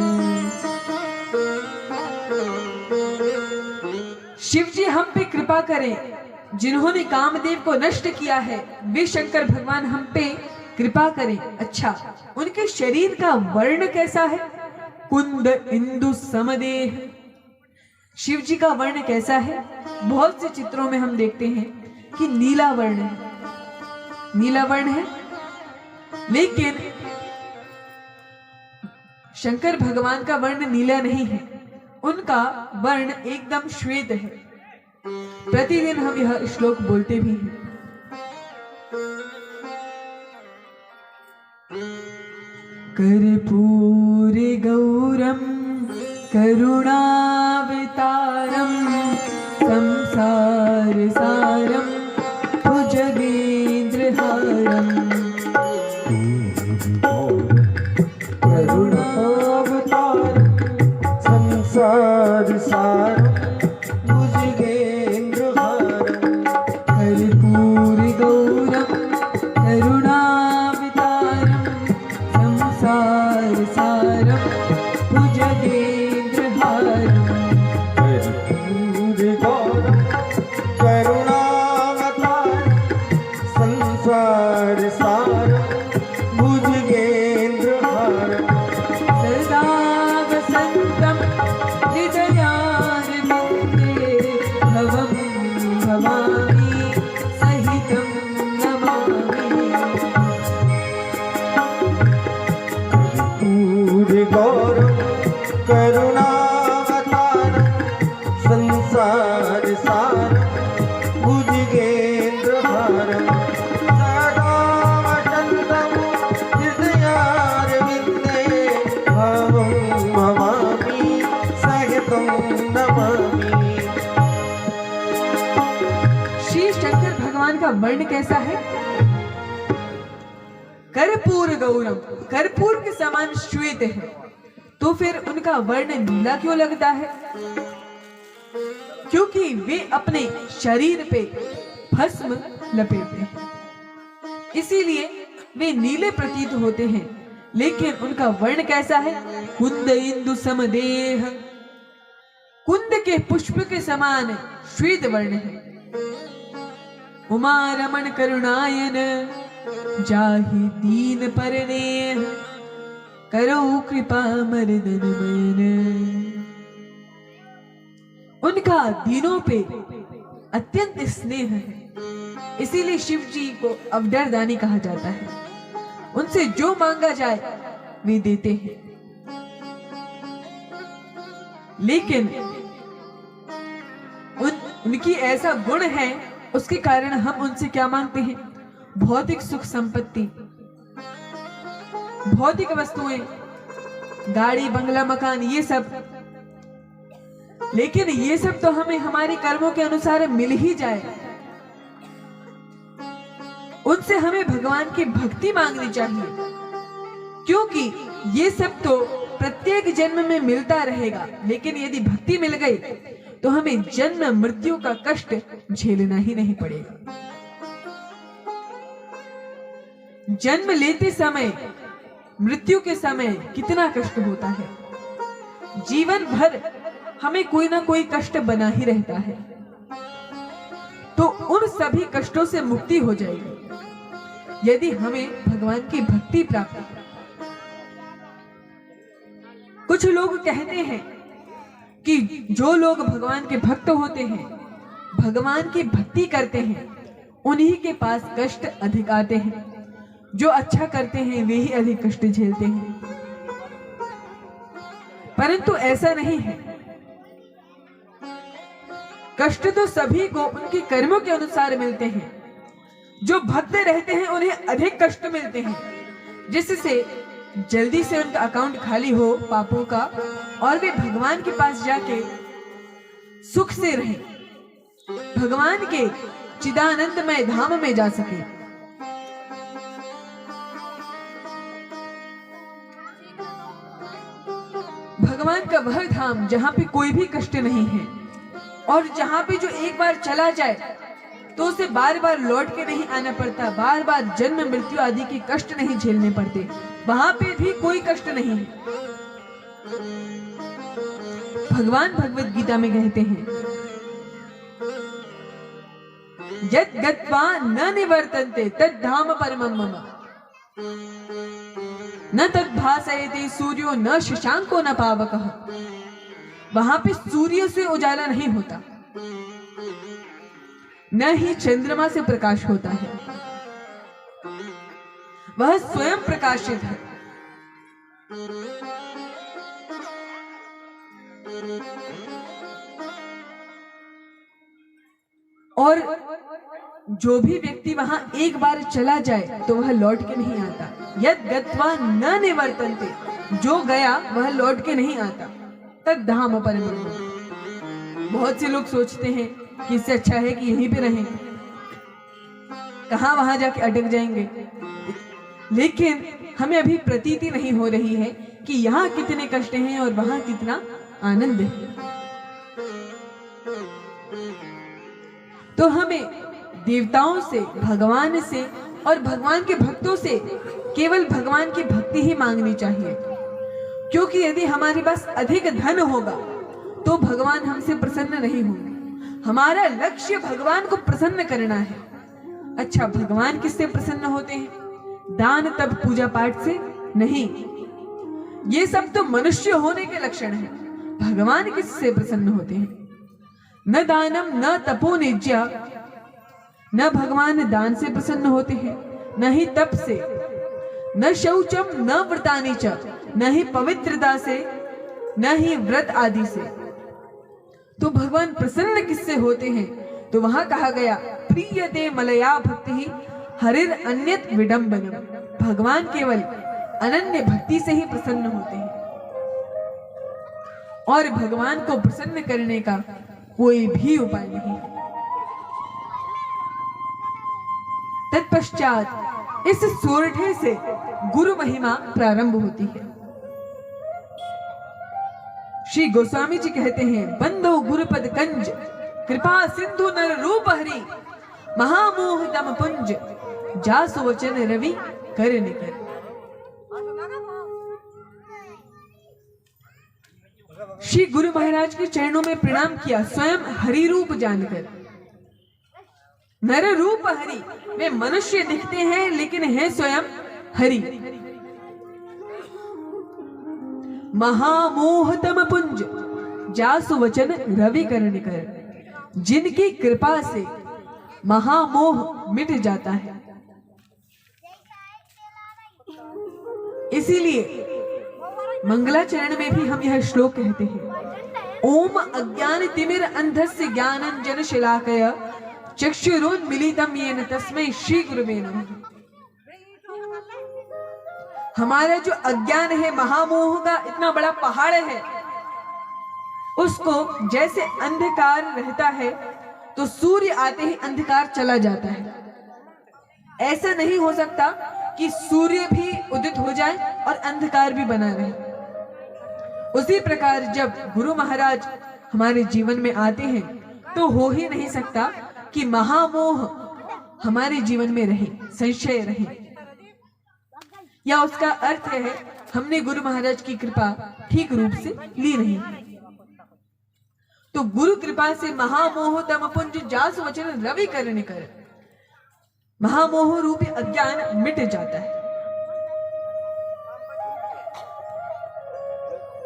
शिव जी हम पे कृपा करें, जिन्होंने कामदेव को नष्ट किया है वे शंकर भगवान हम पे कृपा करें। अच्छा, उनके शरीर का वर्ण कैसा है? कुंद इंदु समदेह। शिव जी का वर्ण कैसा है? बहुत से चित्रों में हम देखते हैं कि नीला वर्ण है, नीला वर्ण है, लेकिन शंकर भगवान का वर्ण नीला नहीं है, उनका वर्ण एकदम श्वेत है। प्रतिदिन हम यह श्लोक बोलते भी हैं। कर्पूर गौरम करुणावतारम संसार सारम भुजगेंद्रहारम। करुणावतारम संसार सारम भुजगेंद्रहारम। कर्पूर गौरम भुजगेन्द्रहारम् सदा वसन्तं हृदयारविन्दे भवं भवामि सहितं नमामि। गौरव करुणावतारं संसार सारं भुजगेन्द्रहारं सदा वसन्तं हृदयारविन्दे भवं भवामि सहितं नमामि। श्री शंकर भगवान का वर्ण कैसा है? कर्पूर गौरम, कर्पूर के समान श्वेत है, तो फिर उनका वर्ण नीला क्यों लगता है? क्योंकि वे अपने शरीर पे भस्म लपेटते हैं, इसीलिए वे नीले प्रतीत होते हैं। लेकिन उनका वर्ण कैसा है? कुंद इंदु समदेह, कुंद के पुष्प के समान श्वेत वर्ण है। उमा रमण करुणायन जाहि दीन परनेह, करो कृपा मर्दन मयन। उनका दीनों पे अत्यंत स्नेह है, इसीलिए शिव जी को अवडरदानी कहा जाता है। उनसे जो मांगा जाए वे देते हैं। लेकिन उनकी ऐसा गुण है, उसके कारण हम उनसे क्या मांगते हैं? भौतिक सुख संपत्ति, भौतिक वस्तुएं, गाड़ी बंगला मकान, ये सब। लेकिन ये सब तो हमें हमारे कर्मों के अनुसार मिल ही जाए। उनसे हमें भगवान की भक्ति मांगनी चाहिए, क्योंकि ये सब तो प्रत्येक जन्म में मिलता रहेगा। लेकिन यदि भक्ति मिल गई तो हमें जन्म मृत्यु का कष्ट झेलना ही नहीं पड़ेगा। जन्म लेते समय, मृत्यु के समय कितना कष्ट होता है। जीवन भर हमें कोई ना कोई कष्ट बना ही रहता है, तो उन सभी कष्टों से मुक्ति हो जाएगी यदि हमें भगवान की भक्ति प्राप्त हो। कुछ लोग कहते हैं कि जो लोग भगवान के भक्त होते हैं, भगवान की भक्ति करते हैं, उन्हीं के पास कष्ट अधिक आते हैं। जो अच्छा करते हैं वे ही अधिक कष्ट झेलते हैं, परंतु ऐसा नहीं है। कष्ट तो सभी को उनके कर्मों के अनुसार मिलते हैं। जो भक्त रहते हैं उन्हें अधिक कष्ट मिलते हैं, जिससे जल्दी से उनका अकाउंट खाली हो पापों का, और वे भगवान के पास जाके सुख से रहें, भगवान के चिदानंदमय धाम में जा सके। भगवान का वह धाम जहां पे कोई भी कष्ट नहीं है, और जहां पे जो एक बार चला जाए तो उसे बार बार लौट के नहीं आना पड़ता, बार बार जन्म मृत्यु आदि के कष्ट नहीं झेलने पड़ते, वहां पे भी कोई कष्ट नहीं है। भगवान भगवत गीता में कहते हैं, यत् गत्वा न निवर्तन्ते तद् धाम परमं मम, न तद् भासयते सूर्यो न शशांको न पावकः। वहां पे सूर्य से उजाला नहीं होता, न ही चंद्रमा से प्रकाश होता है, वह स्वयं प्रकाशित है। और जो भी व्यक्ति वहां एक बार चला जाए तो वह लौट के नहीं आता। यद गत्वा न निवर्तन्ते, जो गया वह लौट के नहीं आता। तद धाम परमं। बहुत से लोग सोचते हैं कि इससे अच्छा है कि यहीं पे रहें, कहां वहां जाके अटक जाएंगे। लेकिन हमें अभी प्रतीति नहीं हो रही है कि यहाँ कितने कष्ट हैं और वहां कितना आनंद है। तो हमें देवताओं से, भगवान से और भगवान के भक्तों से केवल भगवान की भक्ति ही मांगनी चाहिए, क्योंकि यदि हमारे पास अधिक धन होगा तो भगवान हमसे प्रसन्न नहीं होंगे। हमारा लक्ष्य भगवान को प्रसन्न करना है। अच्छा, भगवान किससे प्रसन्न होते हैं? दान तप पूजा पाठ से नहीं। ये सब तो मनुष्य होने के लक्षण हैं। भगवान किससे प्रसन्न होते हैं? न दानम न तपो निज्या, न भगवान दान से प्रसन्न होते हैं, न ही तप से, न शौचम न व्रतानि च, न ही पवित्रता से, न ही व्रत आदि से। तो भगवान प्रसन्न किससे होते हैं? तो वहां कहा गया प्रीयते मलया भक्ति हरिर अन्यत विडंबनम। भगवान केवल अनन्य भक्ति से ही प्रसन्न होते हैं और भगवान को प्रसन्न करने का कोई भी उपाय नहीं। तत्पश्चात इस सोरठे से गुरु महिमा प्रारंभ होती है। श्री गोस्वामी जी कहते हैं, बंदो गुरुपद कंज कृपा सिंधु नर रूप हरि महामोह दम पुंज जासु वचन रवि कर निकर। श्री गुरु महाराज के चरणों में प्रणाम किया, स्वयं हरि रूप जानकर। नर रूप हरि, वे मनुष्य दिखते हैं लेकिन है स्वयं हरि। महामोहतम पुंज जासु वचन रवि कर निकर। जिनकी कृपा से महामोह मिट जाता है। इसीलिए मंगलाचरण में भी हम यह श्लोक कहते हैं, ओम अज्ञान तिमिर अंधस्य ज्ञानंजन शलाकया चक्षुरुन्मीलितं येन तस्मै श्री गुरुवे नमः। हमारा जो अज्ञान है, महामोह का इतना बड़ा पहाड़ है, उसको जैसे अंधकार रहता है तो सूर्य आते ही अंधकार चला जाता है। ऐसा नहीं हो सकता कि सूर्य भी उदित हो जाए और अंधकार भी बना रहे। उसी प्रकार जब गुरु महाराज हमारे जीवन में आते हैं तो हो ही नहीं सकता कि महामोह हमारे जीवन में रहे, संशय रहे। या उसका अर्थ है हमने गुरु महाराज की कृपा ठीक रूप से ली नहीं। तो गुरु कृपा से महामोह तम पुंज जासु वचन रवि कर निकर, महामोह रूपी अज्ञान मिट जाता है।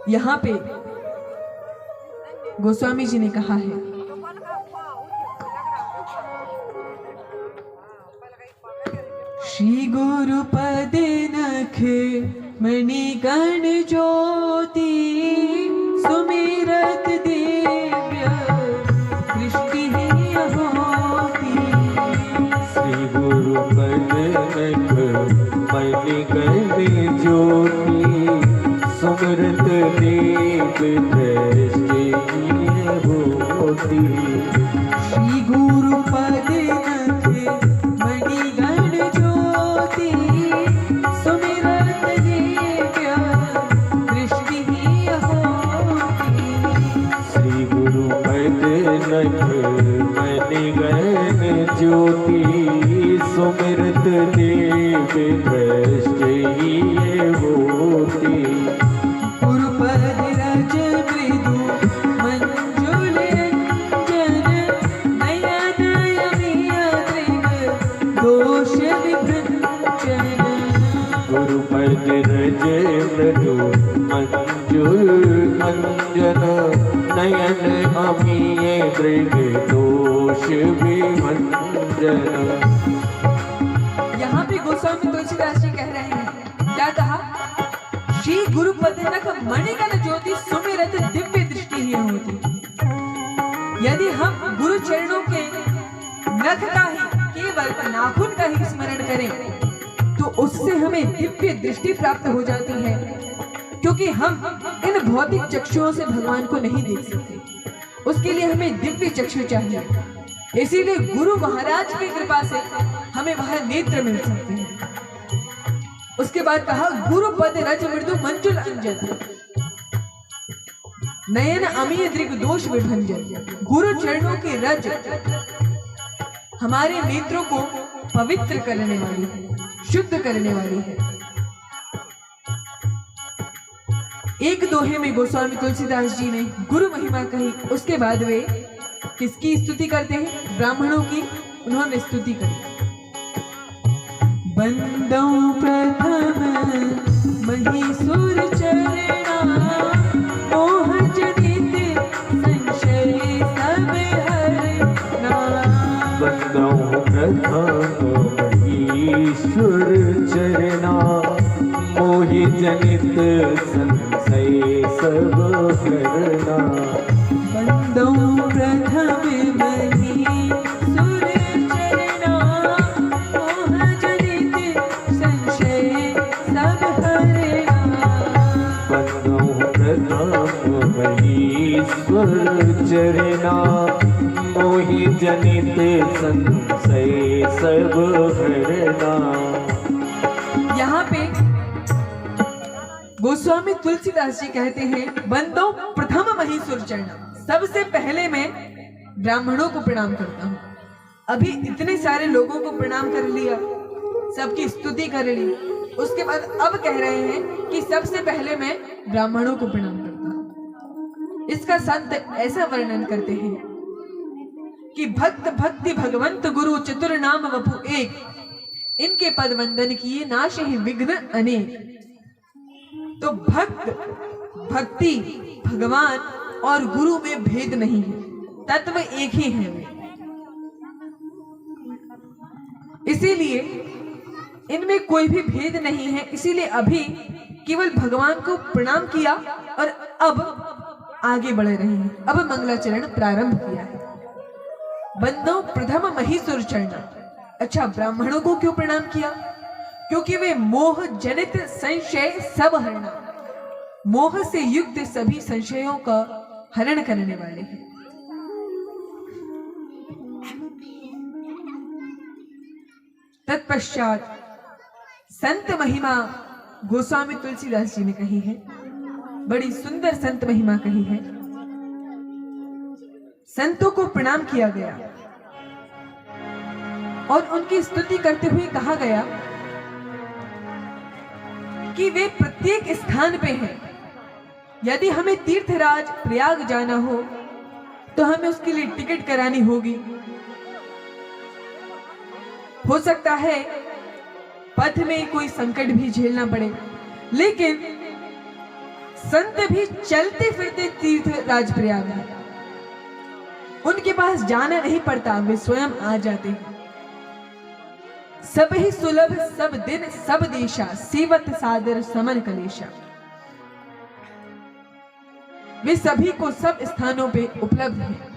यहां पे गोस्वामी जी ने कहा है, श्री गुरु पद नख मणिगण ज्योति सुमिरत दिव्य दृष्टि होती। श्री गुरु पद नख मणिगण ज्योति सुमिरत दिव्य दृष्टि होती। श्री गुरु पद नख मणिगण ज्योति सुमिरत दिव्य दृष्टि होती। श्री गुरु पद नख मणिगण ज्योति सुमिरत दिव्य दृष्टि होती। गुरुपद रज मृदु मंजुल जन नयन अमिय दृग दोष विभंजन। गुरुपद रज मृदु मंजुल अंजन नयन अमीय दृग दोष विभंजन। यहाँ पे गोस्वामी तुलसीदास जी कह रहे हैं, क्या कहा? श्री गुरुपद नख मणिगण ज्योति सुमिरत दिव्य दृष्टि ही होती। यदि हम गुरु चरणों के नख का ही, केवल नाखून का ही स्मरण करें तो उससे हमें दिव्य दृष्टि प्राप्त हो जाती है, क्योंकि हम इन भौतिक चक्षुओं से भगवान को नहीं देख सकते। उसके लिए हमें दिव्य चक्षु चाहिए। इसीलिए गुरु महाराज की कृपा से हमें वह नेत्र मिल सकते हैं। उसके बाद कहा, गुरु पद रज मृदु मंजुल अंजन नयन अमीय दृग दोष विभंजन। गुरु चरणों के रज हमारे नेत्रों को पवित्र करने वाली है, शुद्ध करने वाली है। एक दोहे में गोस्वामी तुलसीदास जी ने गुरु महिमा कही। उसके बाद वे किसकी स्तुति करते हैं? ब्राह्मणों की उन्होंने स्तुति करी। बंदौ प्रथम महीसुर चरणा, मोह जनित संशय सब हरना। बंदौ प्रथम महीसुर चरणा, मोहि जनित संशय सब हरना। बंदौ प्रथम महीसुर चरणा, मोह जनित संशय सब हरना। बंदौ प्रथम महीसुर चरणा, मोहि जनित संशय सब हरना। यहाँ पे गोस्वामी तुलसीदास जी कहते हैं, बंदो प्रथम महीसुर चरणा, सबसे पहले मैं ब्राह्मणों को प्रणाम करता हूँ। अभी इतने सारे लोगों को प्रणाम कर लिया, सबकी स्तुति कर ली, उसके बाद अब कह रहे हैं कि सबसे पहले मैं ब्राह्मणों को प्रणाम करता हूँ। इसका संत ऐसा वर्णन करते हैं कि भक्त भक्ति भगवंत गुरु चतुर नाम वपु एक, इनके पद वंदन किए नाश ही विघ्न अनेक। तो भक्त भक्ति भगवान और गुरु में भेद नहीं है, तत्व एक ही है वे। इसीलिए इनमें कोई भी भेद नहीं है, इसीलिए अभी केवल भगवान को प्रणाम किया और अब आगे बढ़ रहे हैं। अब मंगलाचरण प्रारंभ किया है। बंदो प्रथम महीसुर चरणा। अच्छा, ब्राह्मणों को क्यों प्रणाम किया? क्योंकि वे मोह जनित संशय सब हरना, मोह से युक्त सभी संशयों का हरण करने वाले हैं। तत्पश्चात संत महिमा गोस्वामी तुलसीदास जी ने कही है, बड़ी सुंदर संत महिमा कही है। संतों को प्रणाम किया गया और उनकी स्तुति करते हुए कहा गया कि वे प्रत्येक स्थान पे हैं। यदि हमें तीर्थराज प्रयाग जाना हो तो हमें उसके लिए टिकट करानी होगी। हो सकता है पथ में कोई संकट भी झेलना पड़े, लेकिन संत भी चलते फिरते तीर्थराज प्रयाग है, उनके पास जाना नहीं पड़ता, वे स्वयं आ जाते हैं। सब ही सुलभ सब दिन सब देशा, सेवत सादर समन कलेशा। वे सभी को सब स्थानों पे उपलब्ध हैं।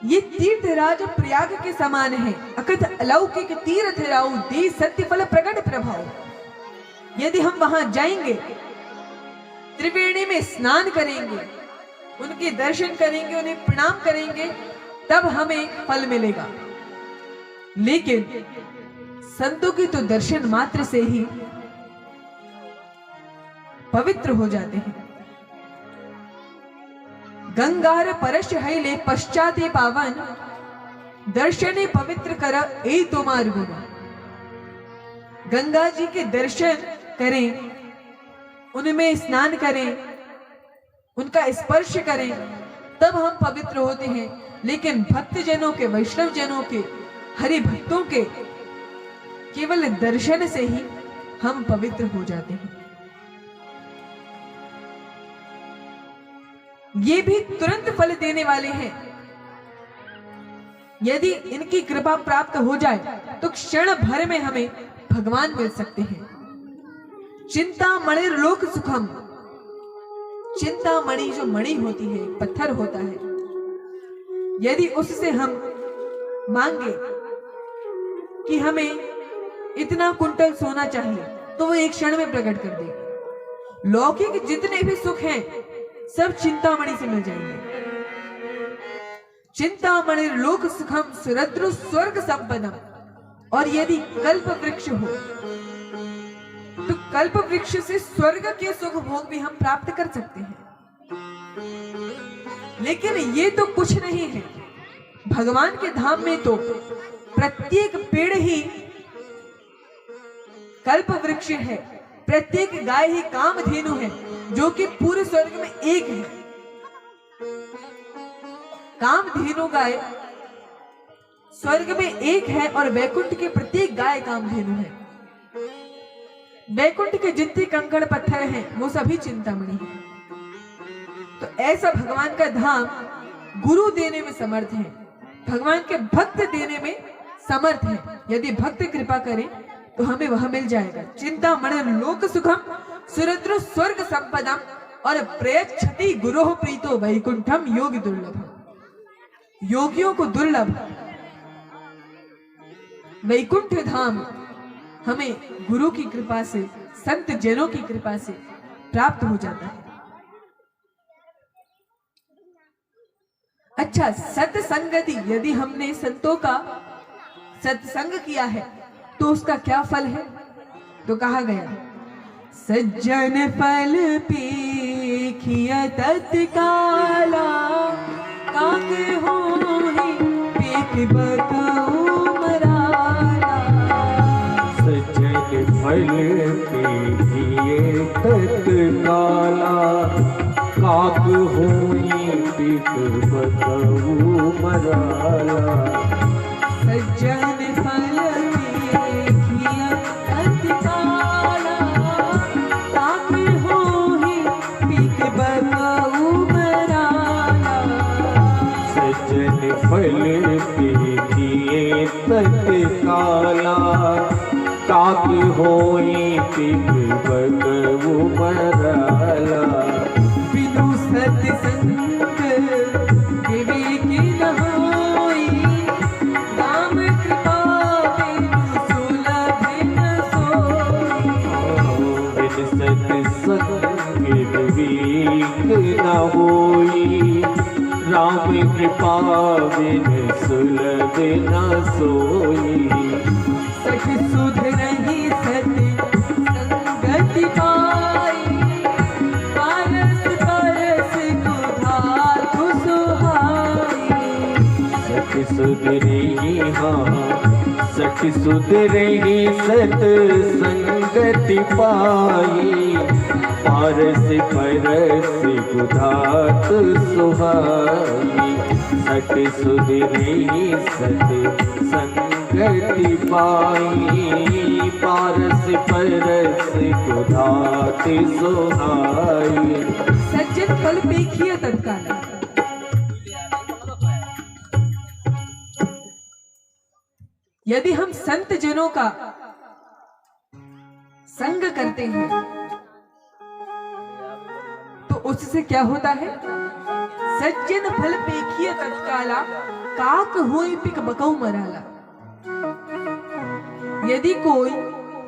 ये तीर्थराज प्रयाग के समान है, अकथ अलौकिक तीर्थ राउ, दे सत्य फल प्रकट प्रभाव। यदि हम वहां जाएंगे, त्रिवेणी में स्नान करेंगे, उनके दर्शन करेंगे, उन्हें प्रणाम करेंगे, तब हमें फल मिलेगा। लेकिन संतों के तो दर्शन मात्र से ही पवित्र हो जाते हैं। गंगार परश हैले पश्चाते पावन, दर्शने पवित्र कर ए तुम्हार गुरु। गंगा जी के दर्शन करें, उनमें स्नान करें, उनका स्पर्श करें, तब हम पवित्र होते हैं। लेकिन भक्त जनों के, वैष्णव जनों के, हरि भक्तों के केवल दर्शन से ही हम पवित्र हो जाते हैं। ये भी तुरंत फल देने वाले हैं। यदि इनकी कृपा प्राप्त हो जाए तो क्षण भर में हमें भगवान मिल सकते हैं। चिंतामणि लोक सुखम, चिंतामणि जो मणि होती है, पत्थर होता है, यदि उससे हम मांगे कि हमें इतना कुंटल सोना चाहिए तो वो एक क्षण में प्रकट कर देगी। लौकिक जितने भी सुख हैं सब चिंतामणि से मिल जाएंगे। चिंतामणि लोक सुखम सुरद्रु स्वर्ग संपदम। और यदि कल्प वृक्ष हो तो कल्प वृक्ष से स्वर्ग के सुख भोग भी हम प्राप्त कर सकते हैं। लेकिन ये तो कुछ नहीं है। भगवान के धाम में तो प्रत्येक पेड़ ही कल्प वृक्ष है, प्रत्येक गाय ही कामधेनु है, जो कि पूरे स्वर्ग में एक है। कामधेनु गाय स्वर्ग में एक है और वैकुंठ के प्रत्येक गाय कामधेनु है। वैकुंठ के जितने कंकड़ पत्थर हैं वो सभी चिंतामणि हैं। तो ऐसा भगवान का धाम गुरु देने में समर्थ है, भगवान के भक्त देने में समर्थ है। यदि भक्त कृपा करें तो हमें वह मिल जाएगा। चिंतामणि लोक सुखम सुरद्र स्वर्ग संपदम और प्रयच्छति गुरोः प्रीतो वैकुंठम योगी दुर्लभम। योगियों को दुर्लभ वैकुंठ धाम हमें गुरु की कृपा से, संत जनों की कृपा से प्राप्त हो जाता है। अच्छा, सत्संगति, यदि हमने संतों का सत्संग किया है तो उसका क्या फल है? तो कहा गया, सज्जन फल पेखिय तत्काला, काके होहि पेख बकऊ मराला। सज्जन फल पेखिए तत्काला, काक होई पेख बकऊ मराला। सज्जन फल पेखिय तत्काला, काक होहि पेख बकऊ मराला। सज्जन फल पेखिए तत्काला, काक होई पेख बकऊ मराला। बिनु सत्संग विवेक न होई, राम कृपा बिनु सुलभ न सोई। बिन सत्संग विवेक न होई, राम कृपा बिन सुलभ न सोई। सठ सुध नहीं सत संगति पाई, पारस परस कुधातु सुहाई। सठ सुध रही सठ सुध रही सत संगति पाई, पारस परस कुधात सुहाई। सठ सुध रही सत संगति पाई, पारस परस कुधात सुहाई। सज्जन फल पेखिय तत्काला। यदि हम संत जनों का संग करते हैं तो उससे क्या होता है? सज्जन फल पेखिय तत्काला, काक होई पिक बकऊ मराला। यदि कोई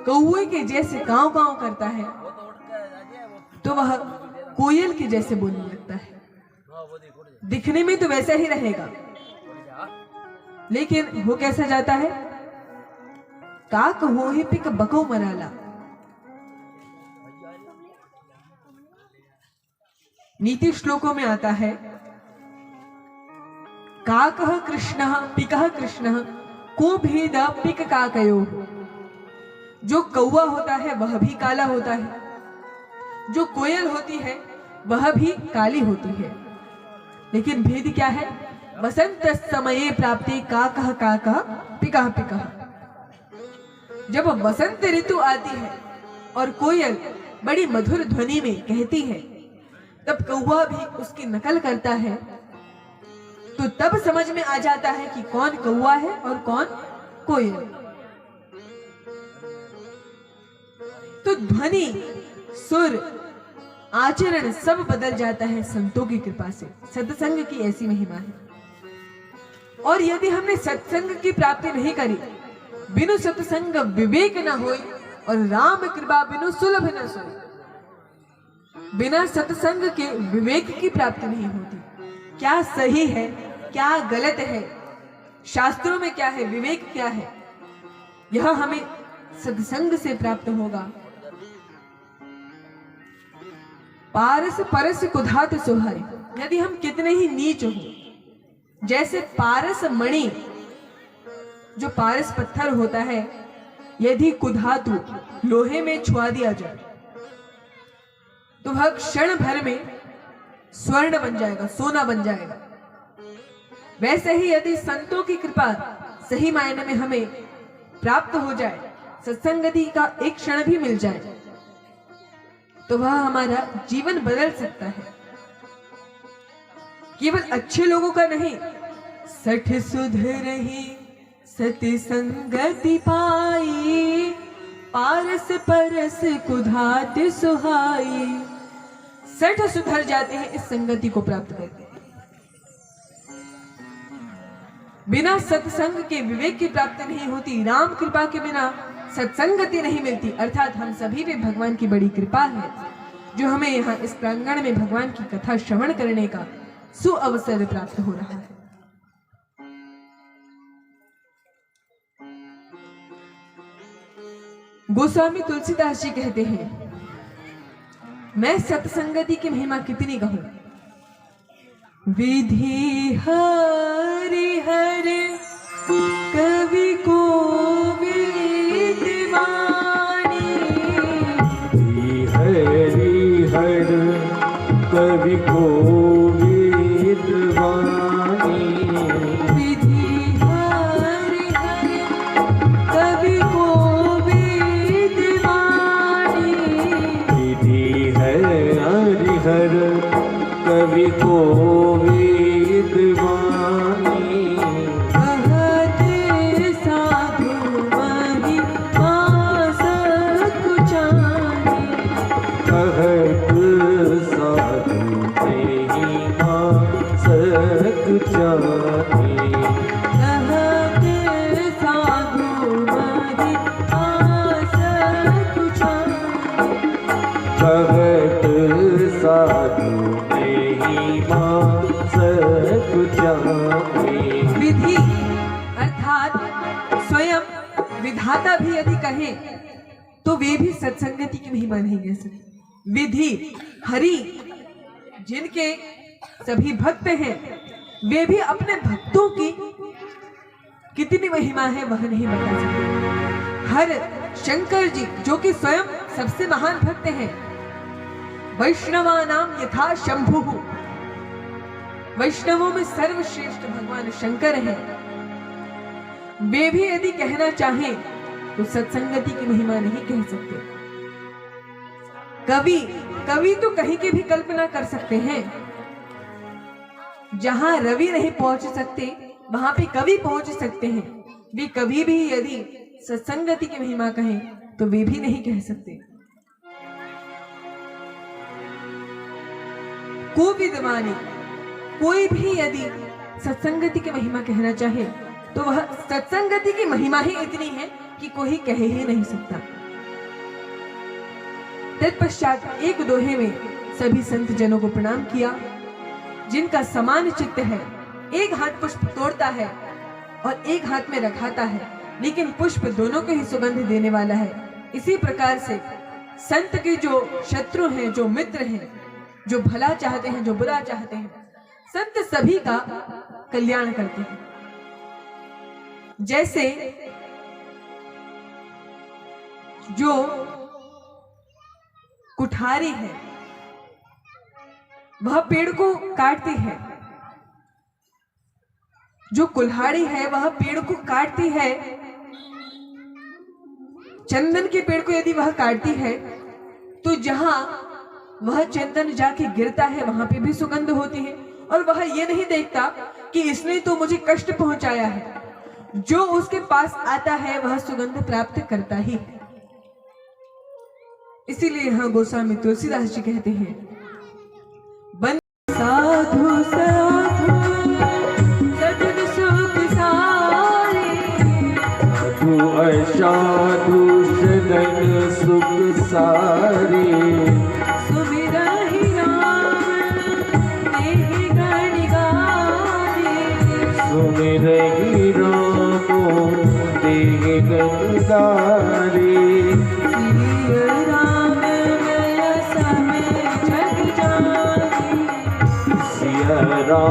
कौवे के जैसे कांव कांव करता है तो वह कोयल के जैसे बोलने लगता है। दिखने में तो वैसा ही रहेगा, लेकिन वो कैसा जाता है? काक होहि पिक बकऊ मराला। नीति श्लोकों में आता है, काकः कृष्णः पिकः कृष्णः को भेद पिक काकयो। जो कौवा होता है वह भी काला होता है, जो कोयल होती है वह भी काली होती है, लेकिन भेद क्या है? वसंत समये प्राप्ति काकः काकः पिकः पिकः। जब वसंत ऋतु आती है और कोयल बड़ी मधुर ध्वनि में कहती है, तब कौवा भी उसकी नकल करता है। तो तब समझ में आ जाता है कि कौन कौवा है और कौन कोयल। तो ध्वनि, सुर, आचरण सब बदल जाता है संतों की कृपा से। सत्संग की ऐसी महिमा है। और यदि हमने सत्संग की प्राप्ति नहीं करी, बिनु सत्संग विवेक न होई और राम कृपा बिनु सुलभ न सोई। बिना सत्संग के विवेक की प्राप्ति नहीं होती। क्या सही है, क्या गलत है, शास्त्रों में क्या है, विवेक क्या है, यह हमें सत्संग से प्राप्त होगा। पारस परस कुधात सुहाई। यदि हम कितने ही नीच हो, जैसे पारस मणि, जो पारस पत्थर होता है, यदि कुधातु लोहे में छुआ दिया जाए तो वह क्षण भर में स्वर्ण बन जाएगा, सोना बन जाएगा। वैसे ही यदि संतों की कृपा सही मायने में हमें प्राप्त हो जाए, सत्संगति का एक क्षण भी मिल जाए, तो वह हमारा जीवन बदल सकता है। केवल अच्छे लोगों का नहीं, सठ सुधरही सति संगति पाई, पारस परस कुधात सुहाई। सठ सुधर जाते हैं इस संगति को प्राप्त करके। बिना सत्संग के विवेक की प्राप्ति नहीं होती, राम कृपा के बिना सत्संगति नहीं मिलती। अर्थात हम सभी पे भगवान की बड़ी कृपा है जो हमें यहाँ इस प्रांगण में भगवान की कथा श्रवण करने का सुअवसर प्राप्त हो रहा है। गोस्वामी तुलसीदास जी कहते हैं, मैं सत्संगति की महिमा कितनी कहूं। विधि हरि हरि कवि को विदिवानी, हरि हर कवि को विद्वानी। विधि हरि हरि कवि को विदिवानी, विधि हरि हर कवि को विद्वानी। कहते साधु महिमा सकुचानी, कहत साधु महिमा सकुचानी। कहते साधु महिमा सकुचानी, कहत साधु महिमा सकुचानी। विधि अर्थात स्वयं विधाता भी यदि कहें तो वे भी सत्संगति की महिमा नहीं कह सकते। विधि हरि जिनके सभी भक्त हैं, वे भी अपने भक्तों की कितनी महिमा है वह नहीं बता सकते। हर शंकर जी जो कि स्वयं सबसे महान भक्त हैं, वैष्णवानाम यथा शंभु, वैष्णवों में सर्वश्रेष्ठ भगवान शंकर हैं। वे भी यदि कहना चाहें तो सत्संगति की महिमा नहीं कह सकते। कवि तो कहीं की भी कल्पना कर सकते हैं। जहां रवि नहीं पहुंच सकते वहां पे कवि पहुंच सकते हैं। वे कभी भी यदि सत्संगति की महिमा कहें तो वे भी नहीं कह सकते। को विद्वानी, कोई भी यदि सत्संगति की महिमा कहना चाहे तो वह सत्संगति की महिमा ही इतनी है कि कोई कह ही नहीं सकता। तत्पश्चात एक दोहे में सभी संत जनों को प्रणाम किया। जिनका समान चित्त है, एक हाथ पुष्प तोड़ता है और एक हाथ में रखाता है, लेकिन पुष्प दोनों को ही सुगंध देने वाला है। इसी प्रकार से संत के जो शत्रु हैं, जो मित्र हैं, जो भला चाहते हैं, जो बुरा चाहते हैं, संत सभी का कल्याण करते हैं। जैसे जो कुठारी है वह पेड़ को काटती है, जो कुल्हाड़ी है वह पेड़ को काटती है। चंदन के पेड़ को यदि वह काटती है तो जहां वह चंदन जाके गिरता है वहां पे भी सुगंध होती है, और वह यह नहीं देखता कि इसने तो मुझे कष्ट पहुंचाया है। जो उसके पास आता है वह सुगंध प्राप्त करता ही है। इसीलिए यहां गोस्वामी तुलसीदास जी कहते हैं, बन साधु साधु सजन सुख सारे, साधु असाधु सजन सुख सारे। सुमिरहि राम तेहि गण गारे, सुमिरहि राम तेहि गण गारे। सिय राम मैं समय जग जानी, सिया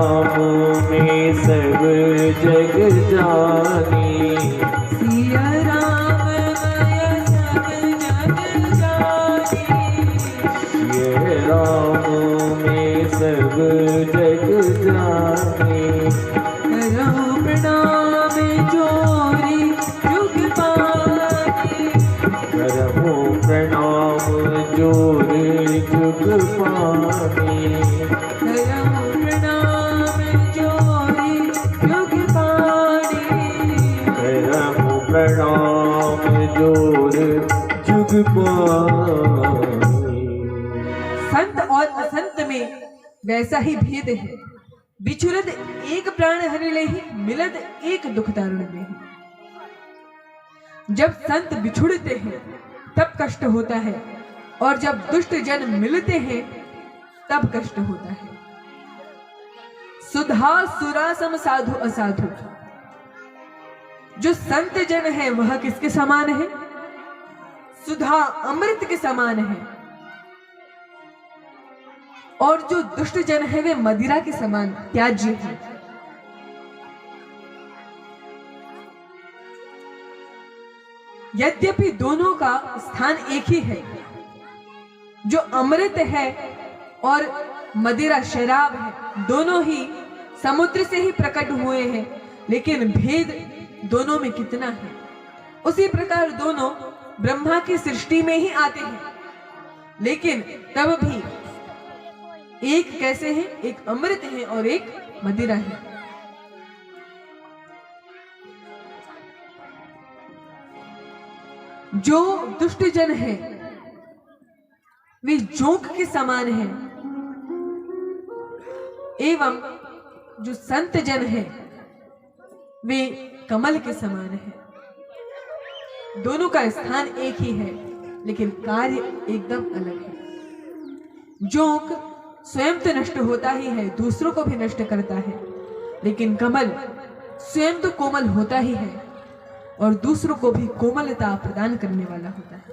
राम में सब जग जानी। सिय राम मैं सब जग जानी, सिया राम में सब जग जानी। करो प्रणाम जो और जुग पाए। संत और असंत में वैसा ही भेद है। बिछुरद एक प्राण हरि लेहि, मिलद एक दुख दारुण देहि। जब संत बिछुड़ते हैं तब कष्ट होता है, और जब दुष्ट जन मिलते हैं तब कष्ट होता है। सुधा सुरा सम साधु असाधु। जो संत जन है वह किसके समान है? सुधा अमृत के समान है, और जो दुष्ट जन है वे मदिरा के समान त्याज्य है। यद्यपि दोनों का स्थान एक ही है, जो अमृत है और मदिरा शराब है, दोनों ही समुद्र से ही प्रकट हुए हैं, लेकिन भेद दोनों में कितना है। उसी प्रकार दोनों ब्रह्मा की सृष्टि में ही आते हैं, लेकिन तब भी एक कैसे है? एक अमृत है और एक मदिरा है। जो दुष्ट जन है वे जोंक के समान है, एवं जो संत जन है वे कमल के समान है। दोनों का स्थान एक ही है, लेकिन कार्य एकदम अलग है। जोंक स्वयं तो नष्ट होता ही है, दूसरों को भी नष्ट करता है, लेकिन कमल स्वयं तो कोमल होता ही है और दूसरों को भी कोमलता प्रदान करने वाला होता है।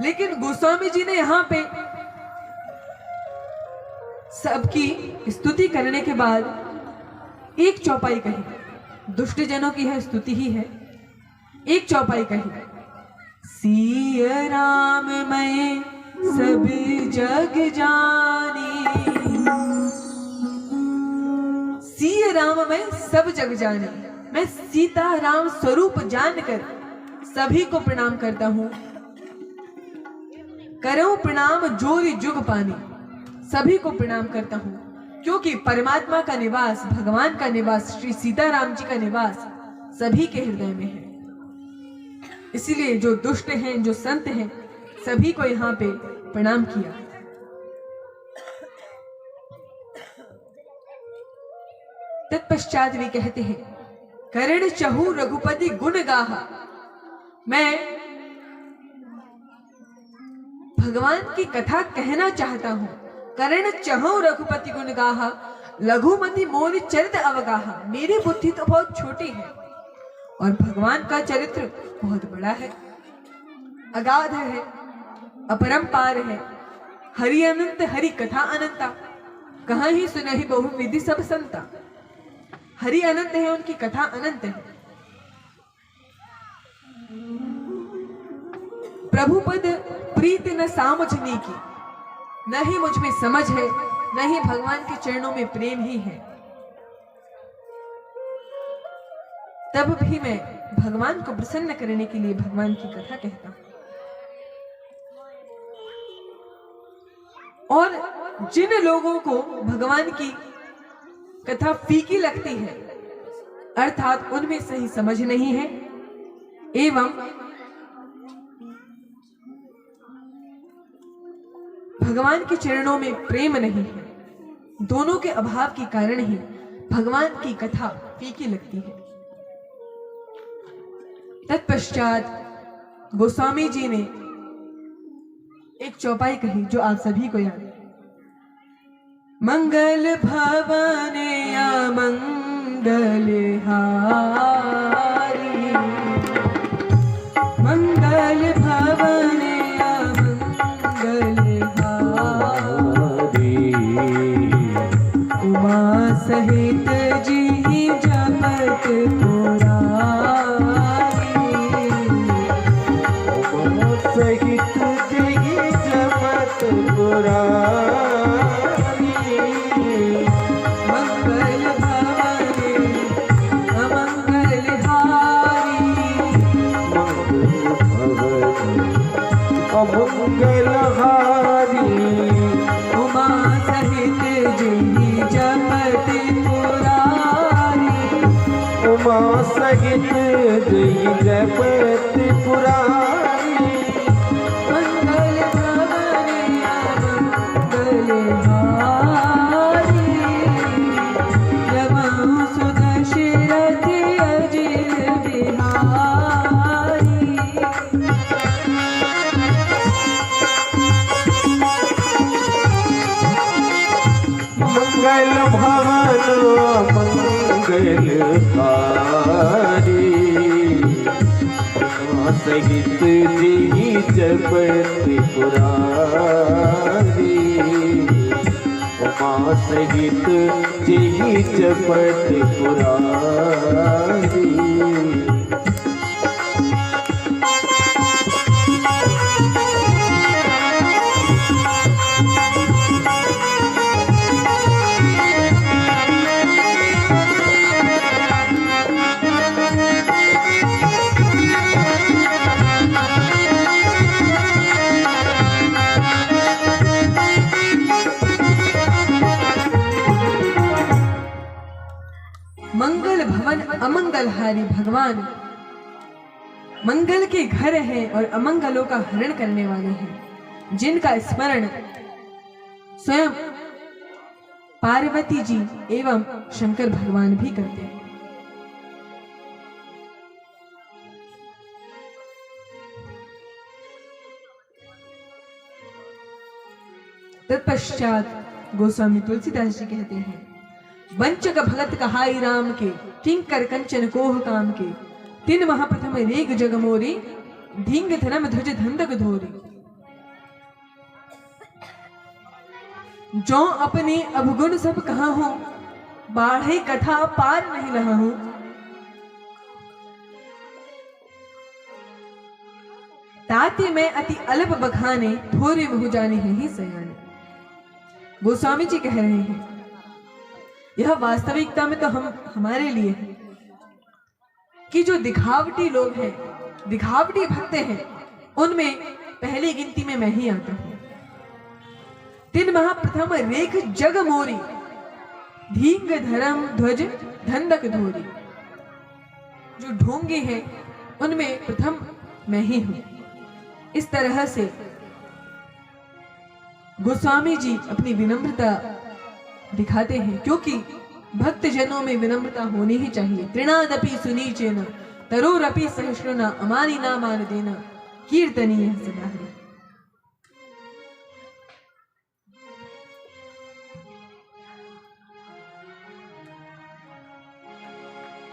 लेकिन गोस्वामी जी ने यहाँ पे सबकी स्तुति करने के बाद एक चौपाई कही। दुष्ट जनों की है स्तुति ही है। एक चौपाई कही, सिया राम मैं सब जग जानी। सिया राम मैं सब जग जानी। मैं सीता राम स्वरूप जानकर सभी को प्रणाम करता हूं। करो प्रणाम जोरी जुग पानी। सभी को प्रणाम करता हूं, क्योंकि परमात्मा का निवास, भगवान का निवास, श्री सीताराम जी का निवास सभी के हृदय में है। इसीलिए जो दुष्ट हैं, जो संत हैं, सभी को यहाँ पे प्रणाम किया। तत्पश्चात वे कहते हैं, करण चहु रघुपति गुण गाहा। मैं भगवान की कथा कहना चाहता हूं। करण चहु रघुपति गुण गाहा, लघुमति मोर चरित अवगाहा। मेरी बुद्धि तो बहुत छोटी है और भगवान का चरित्र बहुत बड़ा है, अगाध है, अपरंपार है। हरि अनंत हरि कथा अनंता, कहाँ ही सुनहि बहु विधि सब संता। हरि अनंत है, उनकी कथा अनंत है। प्रभु पद प्रीति न सामुझनी की। न ही मुझ में समझ है, न ही भगवान के चरणों में प्रेम ही है। तब भी मैं भगवान को प्रसन्न करने के लिए भगवान की कथा कहता हूं। और जिन लोगों को भगवान की कथा फीकी लगती है, अर्थात उनमें सही समझ नहीं है, एवं भगवान के चरणों में प्रेम नहीं है, दोनों के अभाव के कारण ही भगवान की कथा फीकी लगती है। तत्पश्चात गोस्वामी जी ने एक चौपाई कही जो आप सभी को याद है। मंगल भवन अमंगल हारी, मंगल भवन अमंगल हारी। उमा सहित जी जपत पुरारी, उमा सहित जी जपत पुरारी। मंगल भवन अमंगल हारी, अमंगल हारी। उमा सहित जी जपत पुरारी, उमा सहित जय जपत पुरारी मंगल भवन मंगल हारी रमण सुत दशरथ अजिर बिहारी मंगल भवन मंगल हारी सहित जी जपत पुरारी उमा सहित जी जपत पुरारी मंगल भवन अमंगलहारी भगवान मंगल के घर हैं और अमंगलों का हरण करने वाले हैं, जिनका स्मरण स्वयं पार्वती जी एवं शंकर भगवान भी करते हैं। तत्पश्चात गोस्वामी तुलसीदास जी कहते हैं, वंचक भगत कहाई राम के किंकर कंचन कोह काम के तिन महाप्रथम रेग जग मोरी ढींग धर्म ध्वज धंधक धोरी। जो अपने अवगुण सब कहा हूं बाढ़े कथा पार नहीं रहा हूं। ताते में अति अल्प बखाने थोरे मुह जाने हैं ही सयाने। गोस्वामी जी कह रहे हैं, यह वास्तविकता में तो हमारे लिए है कि जो दिखावटी लोग हैं, दिखावटी भक्त हैं, उनमें पहली गिनती में मैं ही आता हूं। तिन महाप्रथम रेख जग मोरी धींग धर्म ध्वज धंधक धोरी। जो ढोंगी हैं उनमें प्रथम मैं ही हूं। इस तरह से गोस्वामी जी अपनी विनम्रता दिखाते हैं, क्योंकि भक्त जनों में विनम्रता होनी ही चाहिए। तृणादपि सुनीचेन तरोरपि सहस्रना अमानी ना मान देना कीर्तनीय सदा हरि।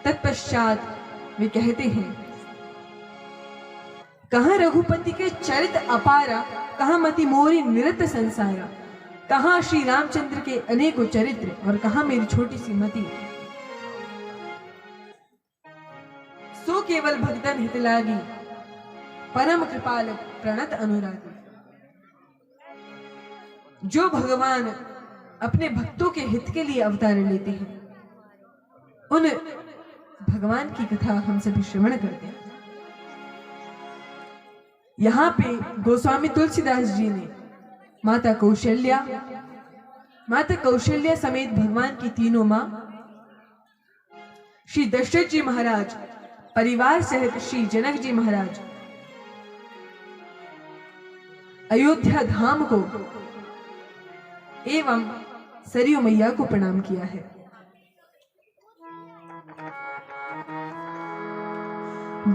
तत्पश्चात वे कहते हैं, कहां रघुपति के चरित अपारा, कहां मति मोरी निरत संसारा। कहां श्री रामचंद्र के अनेकों चरित्र और कहां मेरी छोटी सी मति। सो केवल भक्तन हित लागी परम कृपाल प्रणत अनुरागी। जो भगवान अपने भक्तों के हित के लिए अवतार लेते हैं, उन भगवान की कथा हम सभी श्रवण करते हैं। यहां पे गोस्वामी तुलसीदास जी ने माता कौशल्या समेत भगवान की तीनों मां, श्री दशरथ जी महाराज परिवार सहित श्री जनक जी महाराज, अयोध्या धाम को एवं सरयू मैया को प्रणाम किया है।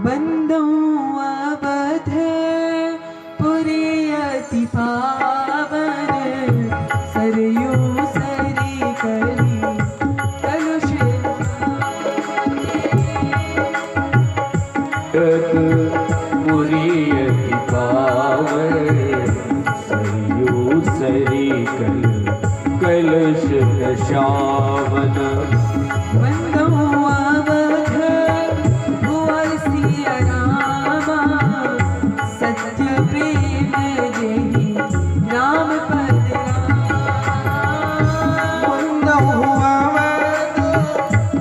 बंदो अवध पुरी अति पावन, सरयू सरी करी कलुष पुरी अति पावन, सरयू सरी कलश दशावन। बंदो अवध भुवर सिया रामा, सत्य प्रेम जेहि राम पद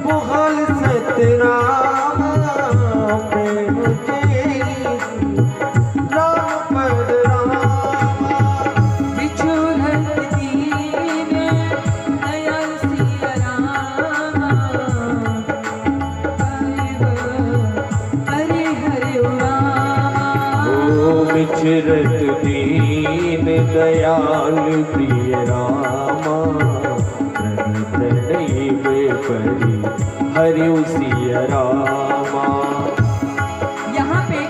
मुगल सतराम, प्रेम तेरी राम पद राम। बिछोड़त दीन दयाल सिया रामा, विचरत दीन दयाल प्रिय रामा, प्रणैव परि हरिउ सिया रामा। यहाँ पे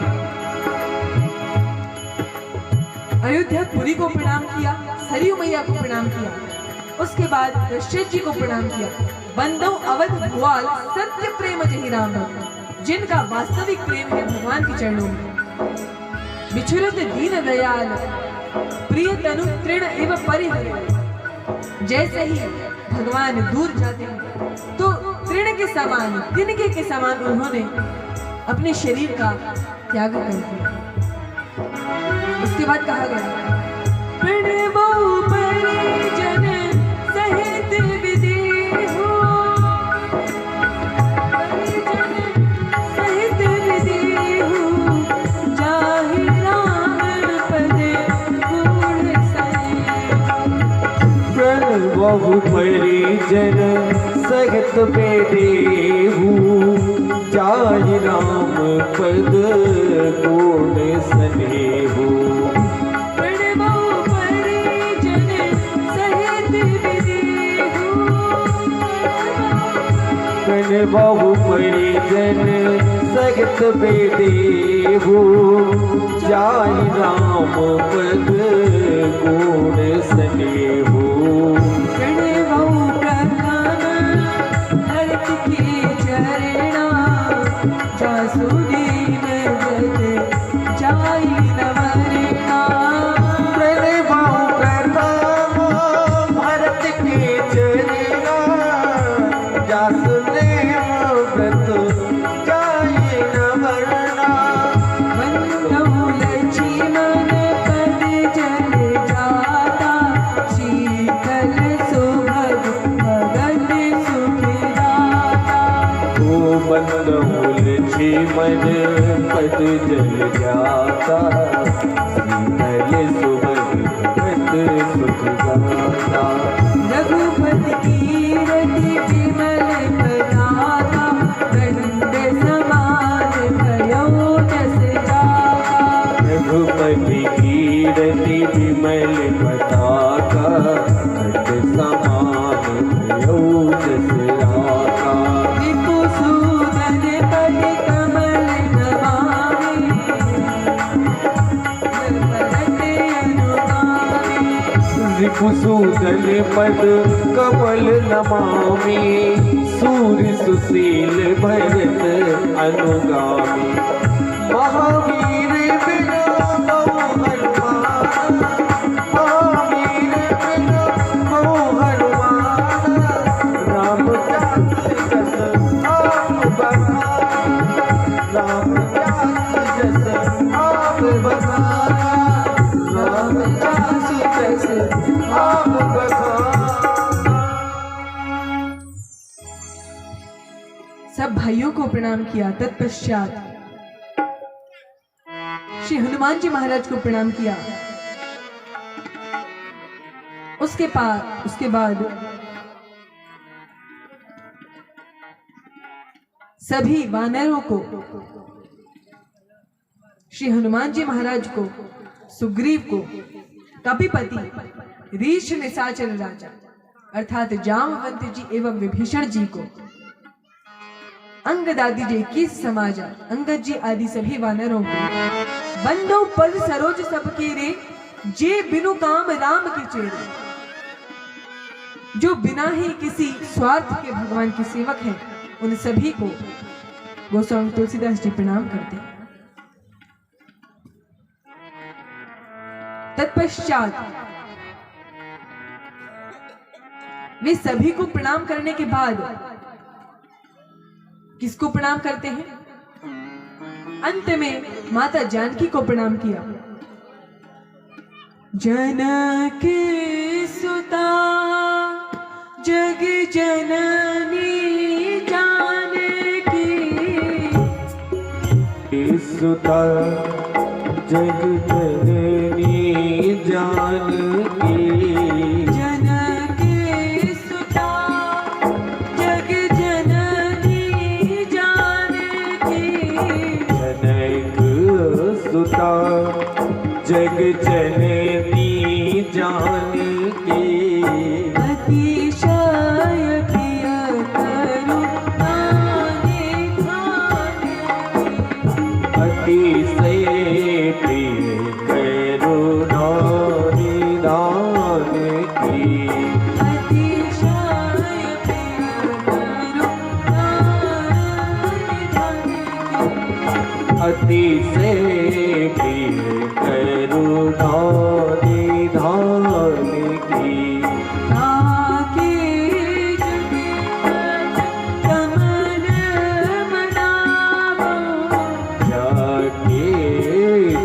अयोध्यापुरी को प्रणाम किया, सरयू मैया को प्रणाम किया, उसके बाद दशरथ जी को प्रणाम किया। बंदो अवध भुआल सत्य प्रेम जहि राम भक्त, जिनका वास्तविक प्रेम है भगवान के चरणों में। बिछुरत दीन दयाल प्रिय तनु तृण एवं परिहर, जैसे ही भगवान दूर जाते हैं तो तृण के समान, तिनके के समान उन्होंने अपने शरीर का त्याग कर दिया। उसके बाद कहा गया प्रणवो परिजन सहित विदेहु, परिजन सहित विदेहु, जाहि राम पद गूढ़ सनेहु। प्रणवो परिजन सहित विदेहु, जाहि राम पद गूढ़ सनेहु। बहु परिजन सगत बेदेहु, जाहि राम पद गूढ़ सनेहु। प्रणवो प्रथम धरत के चरणा, जासु दीन जग जाई न मरणा। प्रणवो प्रथम भरत के चरणा, जासु मन पद जल जाता, शीतल सुभग भगत सुख गाता। रघुपति कीरति विमल पताका, दंड समान भयो जस जाका। रघुपति कीरति विमल पताका, दंड समान भयो जस जाका। रिपुसूदन पद कमल नमामि, रिपुसूदन पद कमल नमामि, सूर्य सुशील भरत अनुगामी। महावीर बिना बहु हनुमान, महावीर बिना बहु हनुमान। राम जाति जस आप बखाना, राम जाति जस आप बखाना, राम जाति जस आप बखाना। सब भाइयों को प्रणाम किया। तत्पश्चात श्री हनुमान जी महाराज को प्रणाम किया। उसके बाद सभी वानरों को, श्री हनुमान जी महाराज को, सुग्रीव को, कपिपति, रीछ निशाचर राजा अर्थात जामवंत जी एवं विभीषण जी को, अंगदादी जी की समाजा, अंगद जी आदि सभी वानरों को, बंदो पद सरोज सबके रे, जे बिनु काम राम के चेरे। जो बिना ही किसी स्वार्थ के भगवान के सेवक हैं, उन सभी को गोस्वामी तुलसीदास जी प्रणाम करते हैं। तत्पश्चात वे सभी को प्रणाम करने के बाद किसको प्रणाम करते हैं? अंत में माता जानकी को प्रणाम किया। जनकी सुता जग जननी जानकी, सुता जग जननी जानकी। जनकी सुता जग जननी जानकी, जनक सुता जग जननी जानकी अतिशय प्रिय करुणा निधान अतिशय प्रिय करुणा निधान की अतिशय प्रिय करुणा निधान अतिशय प्रिय करुणा निधान की ताके कमल मनावो जाके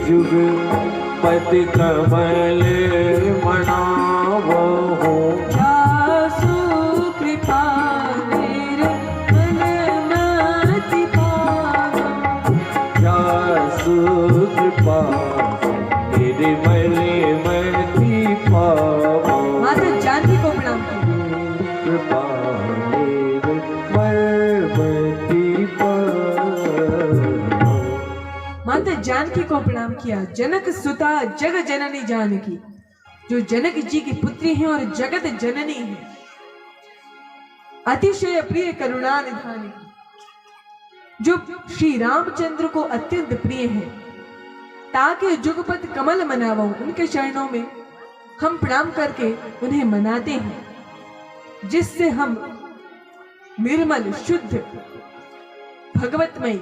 जुग पद कमल मनावो जासु कृपा निर्मल मति पावो जासु कृपा निर्मल मति पावो माता जानकी को प्रणाम करो। कृपा निर्मल मति पावो माता जानकी को प्रणाम किया। जनक सुता जग जननी जानकी, जो जनक जी की पुत्री हैं और जगत जननी है। अतिशय प्रिय करुणा निधानी, जो श्री रामचंद्र को अत्यंत प्रिय है। ताकि जुगपत कमल मनावो, उनके चरणों में हम प्रणाम करके उन्हें मनाते हैं, जिससे हम निर्मल शुद्ध भगवतमय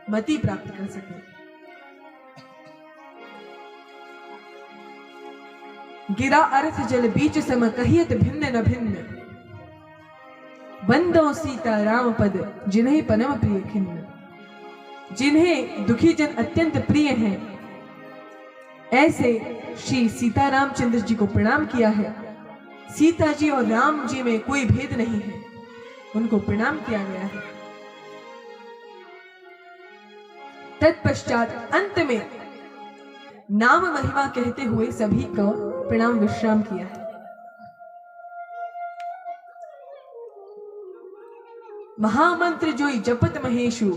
मति प्राप्त कर सके। गिरा अर्थ जल बीच सम कहियत भिन्न न भिन्न, बंदो सीता राम पद जिन्हें परम प्रिय खिन्न। जिन्हें दुखी जन अत्यंत प्रिय हैं, ऐसे श्री सीता रामचंद्र जी को प्रणाम किया है। सीता जी और राम जी में कोई भेद नहीं है, उनको प्रणाम किया गया है। तत्पश्चात अंत में नाम महिमा कहते हुए सभी को प्रणाम विश्राम किया है। महामंत्र जोई जपत महेशु,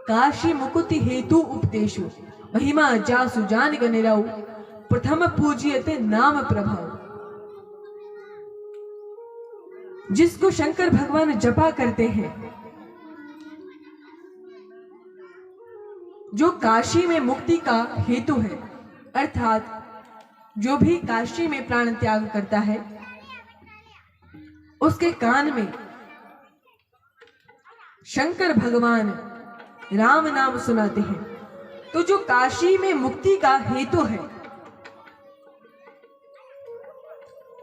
काशी मुकुति हेतु उपदेशु। महिमा जासु जान गनिराउ, प्रथम पूजियते नाम प्रभाव। जिसको शंकर भगवान जपा करते हैं, जो काशी में मुक्ति का हेतु है, अर्थात जो भी काशी में प्राण त्याग करता है, उसके कान में शंकर भगवान राम नाम सुनाते हैं। तो जो काशी में मुक्ति का हेतु है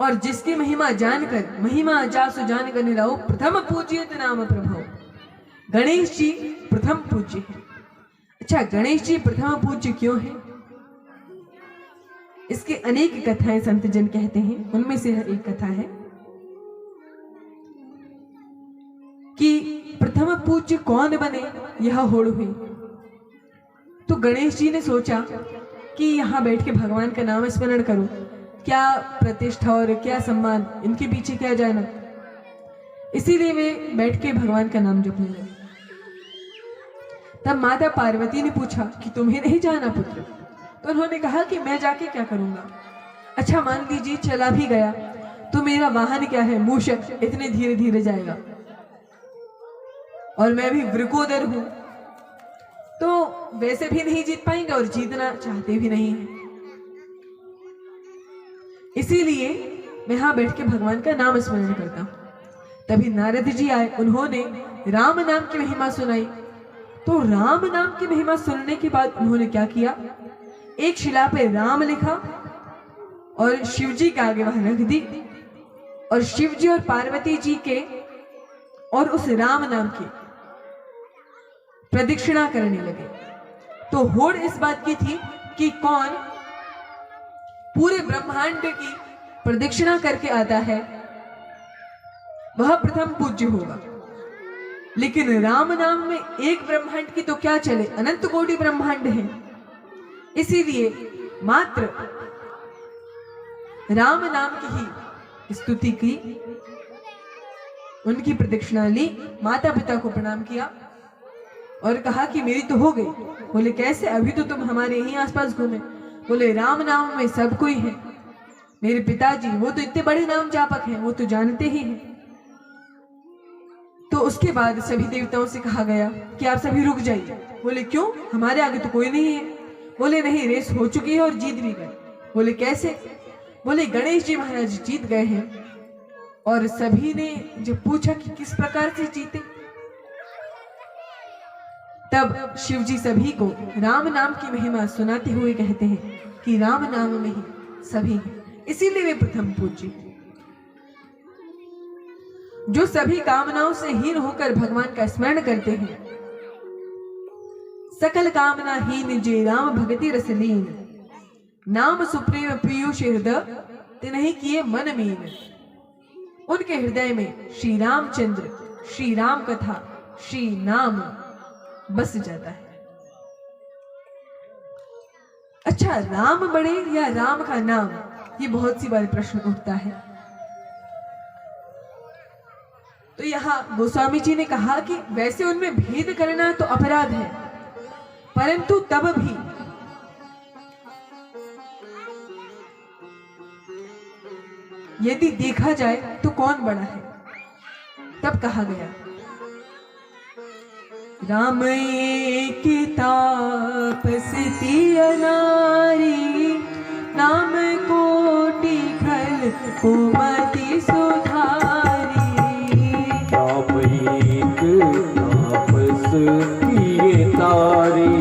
और जिसकी महिमा जानकर, महिमा जासु जान कर निराओ, प्रथम पूजियत नाम प्रभाव। गणेश जी प्रथम पूज्य है। अच्छा, गणेश जी प्रथम पूज्य क्यों है? इसके अनेक कथाएं संत जन कहते हैं। उनमें से एक कथा है कि प्रथम पूज्य कौन बने, यह होड़ हुई। तो गणेश जी ने सोचा कि यहाँ बैठ के भगवान का नाम स्मरण करूं, क्या प्रतिष्ठा और क्या सम्मान, इनके पीछे क्या जाना। इसीलिए वे बैठ के भगवान का नाम जपने लगे। तब माता पार्वती ने पूछा कि तुम्हें नहीं जाना पुत्र? तो उन्होंने कहा कि मैं जाके क्या करूंगा। अच्छा, मान लीजिए चला भी गया तो मेरा वाहन क्या है, मूषक, इतने धीरे धीरे जाएगा और मैं भी वृकोदर हूं, तो वैसे भी नहीं जीत पाएंगे और जीतना चाहते भी नहीं है। इसीलिए मैं यहां बैठ के भगवान का नाम स्मरण करता हूं। तभी नारद जी आए, उन्होंने राम नाम की महिमा सुनाई। तो राम नाम की महिमा सुनने के बाद उन्होंने क्या किया, एक शिला पे राम लिखा और शिव जी के आगे वहां रख दी, और शिव जी और पार्वती जी के और उस राम नाम की प्रदक्षिणा करने लगे। तो होड़ इस बात की थी कि कौन पूरे ब्रह्मांड की प्रदक्षिणा करके आता है वह प्रथम पूज्य होगा। लेकिन राम नाम में एक ब्रह्मांड की तो क्या चले, अनंत कोटि ब्रह्मांड है। इसीलिए मात्र राम नाम की ही स्तुति की, उनकी प्रदक्षिणा ली, माता पिता को प्रणाम किया और कहा कि मेरी तो हो गई। बोले कैसे? अभी तो तुम हमारे यहीं आसपास घूमे। बोले राम नाम में सब कोई है। मेरे पिताजी वो तो इतने बड़े नाम जापक हैं, वो तो जानते ही हैं। तो उसके बाद सभी देवताओं से कहा गया कि आप सभी रुक जाइए। बोले क्यों? हमारे आगे तो कोई नहीं है। बोले नहीं, रेस हो चुकी है और जीत भी गए। बोले कैसे? बोले गणेश जी महाराज जीत गए हैं। और सभी ने जब पूछा कि किस प्रकार से जीते, तब शिव जी सभी को राम नाम की महिमा सुनाते हुए कहते हैं कि राम नाम में ही सभी हैं, इसीलिए वे प्रथम पूज्य। जो सभी कामनाओं से हीन होकर भगवान का स्मरण करते हैं, सकल कामना हीन जे राम भगति रस लीन, नाम सुप्रेम पीयूष हृदय तिन्हि किए मन मीन। उनके हृदय में श्री रामचंद्र, श्री राम कथा, श्री नाम बस जाता है। अच्छा, राम बड़े या राम का नाम, ये बहुत सी बार प्रश्न उठता है। तो यहाँ गोस्वामी जी ने कहा कि वैसे उनमें भेद करना तो अपराध है, परंतु तब भी यदि देखा जाए तो कौन बड़ा है। तब कहा गया राम एक तापसी अनारी, नाम कोटि खल कुमति सुधारी। राम एक तापसी तारी,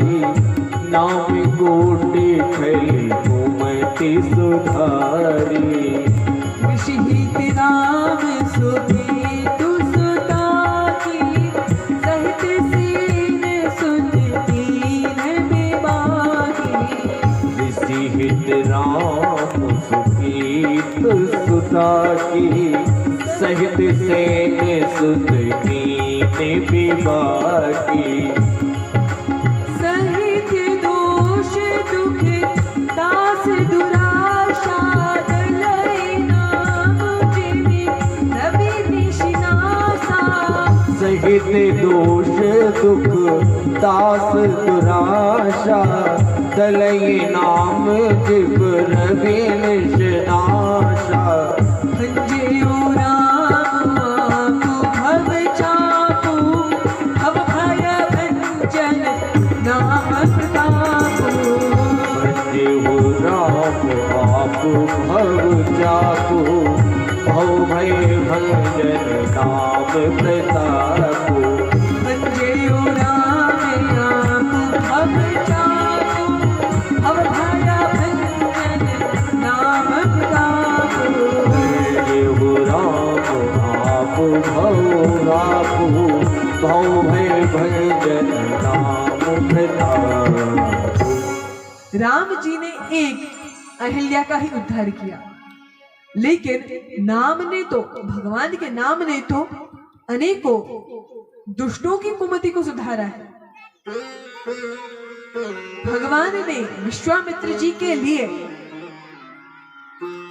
नाम कोटि खल कुमति सुधारी। विषहित राम सुभेतु सुता की, सहित सीन सुन दीन विभागी। विषहित राम सुभेतु सुता की, सहित सेन सुन दीन विभागी। सहित दोष दुख दास दुराशा, सहित दोष दुख दास दुराशा, दलई नाम जिब रवि निशनाशा। भंजयो राम आपु भव चापु, भव भय भंजन नाम प्रतापु। भंजयो राम आपु भव चापु, भव भय भंजन नाम प्रतापु। भंजयो राम आपु भव चापु, भव भय भंजन नाम प्रतापु। भंजयो राम आपु भव भय भंजन नाम प्रतापु। राम जी ने एक अहिल्या का ही उद्धार किया, लेकिन नाम ने तो, भगवान के नाम ने तो अनेकों दुष्टों की कुमति को सुधारा है। भगवान ने विश्वामित्र जी के लिए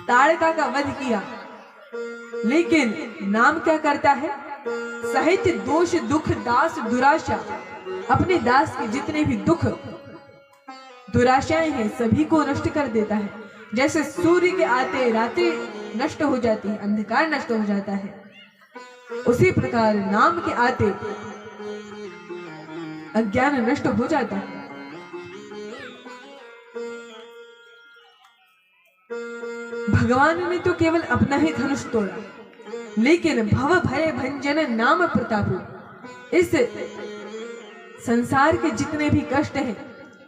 ताड़का का वध किया, लेकिन नाम क्या करता है? सहित दोष दुख दास दुराशा, अपने दास के जितने भी दुख दुराशाएं हैं सभी को नष्ट कर देता है। जैसे सूर्य के आते रात्रि नष्ट हो जाती है, अंधकार नष्ट हो जाता है, उसी प्रकार नाम के आते अज्ञान नष्ट हो जाता है। भगवान ने तो केवल अपना ही धनुष तोड़ा, लेकिन भव भय भंजन नाम प्रतापु, इस संसार के जितने भी कष्ट हैं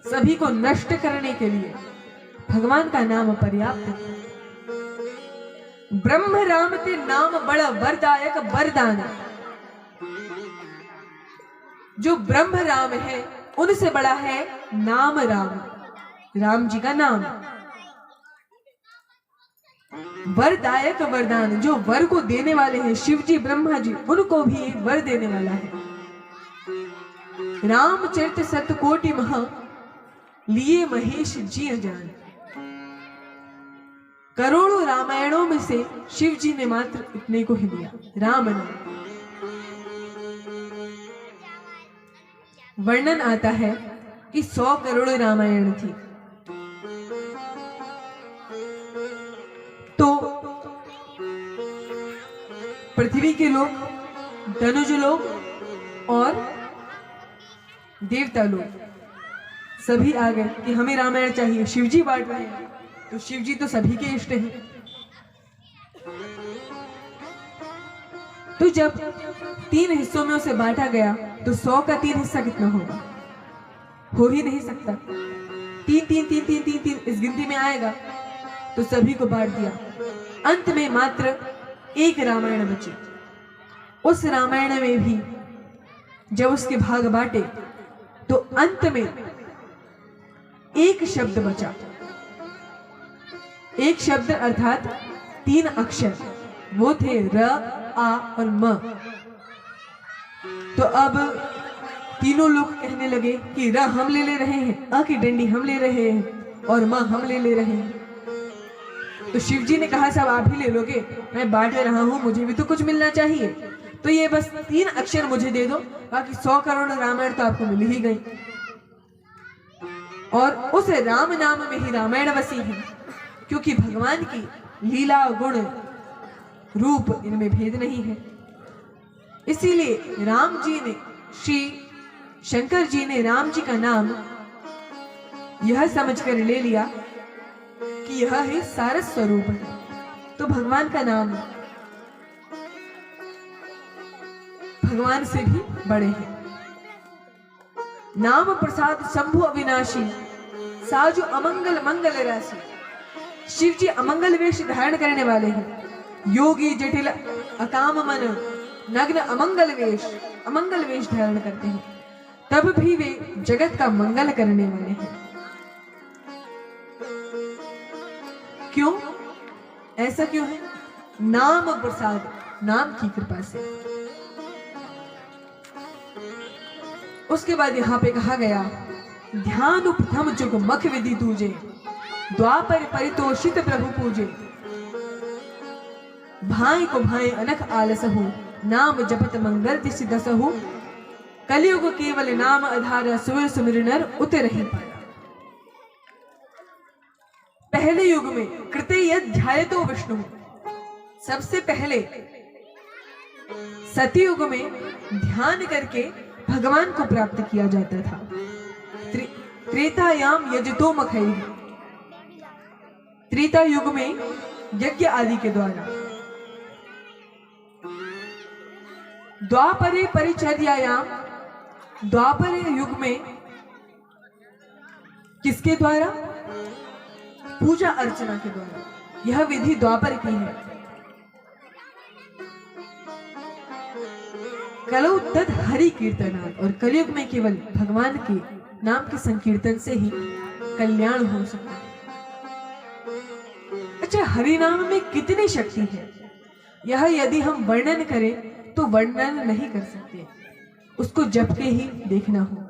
सभी को नष्ट करने के लिए भगवान का नाम पर्याप्त है। ब्रह्म राम ते नाम बड़ा वरदायक वरदान। जो ब्रह्म राम है उनसे बड़ा है नाम राम, राम जी का नाम। वरदायक वरदान, जो वर को देने वाले हैं शिव जी ब्रह्मा जी, उनको भी वर देने वाला है। रामचरित सतकोटि महा लिए महेश जी अजान। करोड़ों रामायणों में से शिव जी ने मात्र इतने को ही दिया, राम नाम। वर्णन आता है कि 100 करोड़ रामायण थी। तो पृथ्वी के लोग, धनुज लोग और देवता लोग सभी आ गए कि हमें रामायण चाहिए। शिवजी बांट रहे हैं, तो शिवजी तो सभी के इष्ट हैं। तो जब 3 हिस्सों में उसे बांटा गया तो 100 का 3 हिस्सा कितना होगा? हो ही नहीं सकता। 3 3 3 3 3 3 इस गिनती में आएगा। तो सभी को बांट दिया। अंत में मात्र एक रामायण बची। उस रामायण में भी जब उसके भाग बांटे तो अंत में एक शब्द बचा। एक शब्द अर्थात 3 अक्षर, वो थे र, आ और म। तो अब तीनों लोग कहने लगे कि र हम ले रहे हैं, अ की डंडी हम ले रहे हैं और म हम ले रहे हैं। तो शिवजी ने कहा सब आप ही ले लोगे, मैं बांट रहा हूं, मुझे भी तो कुछ मिलना चाहिए। तो ये बस 3 अक्षर मुझे दे दो, बाकी 100 करोड़ रामायण तो आपको मिल ही गई। और उस राम नाम में ही रामायण बसी है, क्योंकि भगवान की लीला, गुण, रूप इनमें भेद नहीं है। इसीलिए राम जी ने, श्री शंकर जी ने राम जी का नाम यह समझकर ले लिया कि यह ही सारस स्वरूप है। तो भगवान का नाम भगवान से भी बड़े हैं। नाम प्रसाद शंभु अविनाशी, साजु अमंगल मंगल राशि। शिव जी अमंगल वेश धारण करने वाले हैं। योगी जटिल अकाम मन नग्न अमंगल वेश धारण करते हैं, तब भी वे जगत का मंगल करने वाले हैं। क्यों? ऐसा क्यों है? नाम प्रसाद, नाम की कृपा से। उसके बाद यहाँ पे कहा गया, ध्यान प्रथम जुग मख विधि तुझे, द्वापर परितोषित प्रभु पूजे। भाई को भाई अनख आलसहु, नाम जपत मंगल तिसि दसहु। कलियुग केवल नाम आधार, सुर सुमिर नर उतर ही पाया। पहले युग में कृते ध्यायतो विष्णु, सबसे पहले सतयुग में ध्यान करके भगवान को प्राप्त किया जाता था। त्रेतायाम यजतो मखई, त्रेता युग में यज्ञ आदि के द्वारा। द्वापरे परिचर्यायाम, द्वापर युग में किसके द्वारा? पूजा अर्चना के द्वारा। यह विधि द्वापर की है। कलौ तद हरि कीर्तनात्, और कलयुग में केवल भगवान के नाम के संकीर्तन से ही कल्याण हो सकता है। अच्छा, हरि नाम में कितनी शक्ति है, यह यदि हम वर्णन करें तो वर्णन नहीं कर सकते, उसको जप के ही देखना होगा।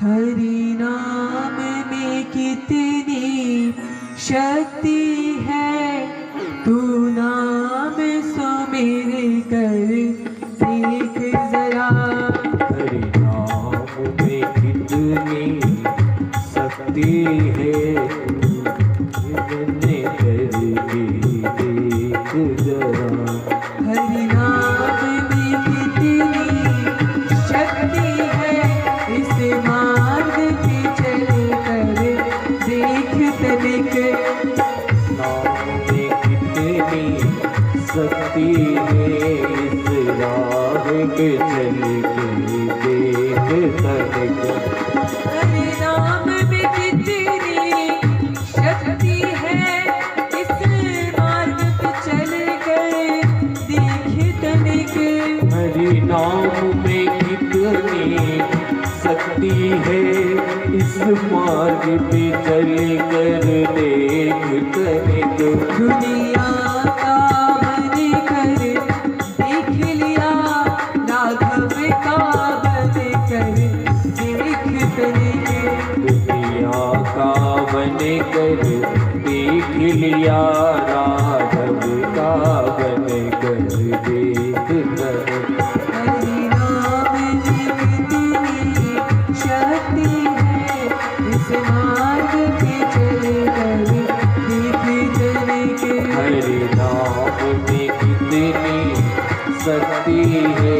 हरि नाम में कितनी शक्ति है, तू नाम सुमिर कर देख जरा। हरि नाम में कितनी शक्ति है, कर देख जरा। हरि नाम में कितनी शक्ति है, इस मार्ग पे चल कर देख तनिक। नाम में कितनी शक्ति है, इस राह पे चल के देख तनिक। हरि नाम में कितनी शक्ति है, इस मार्ग पे चल कर देख तनिक। हरि नाम में कितनी शक्ति है, इस मार्ग पे चल कर देख तनिक। दुनिया का बन कर देख लिया, राघव का बन कर देख तनिक। दुनिया का बन कर देख लिया, राघव है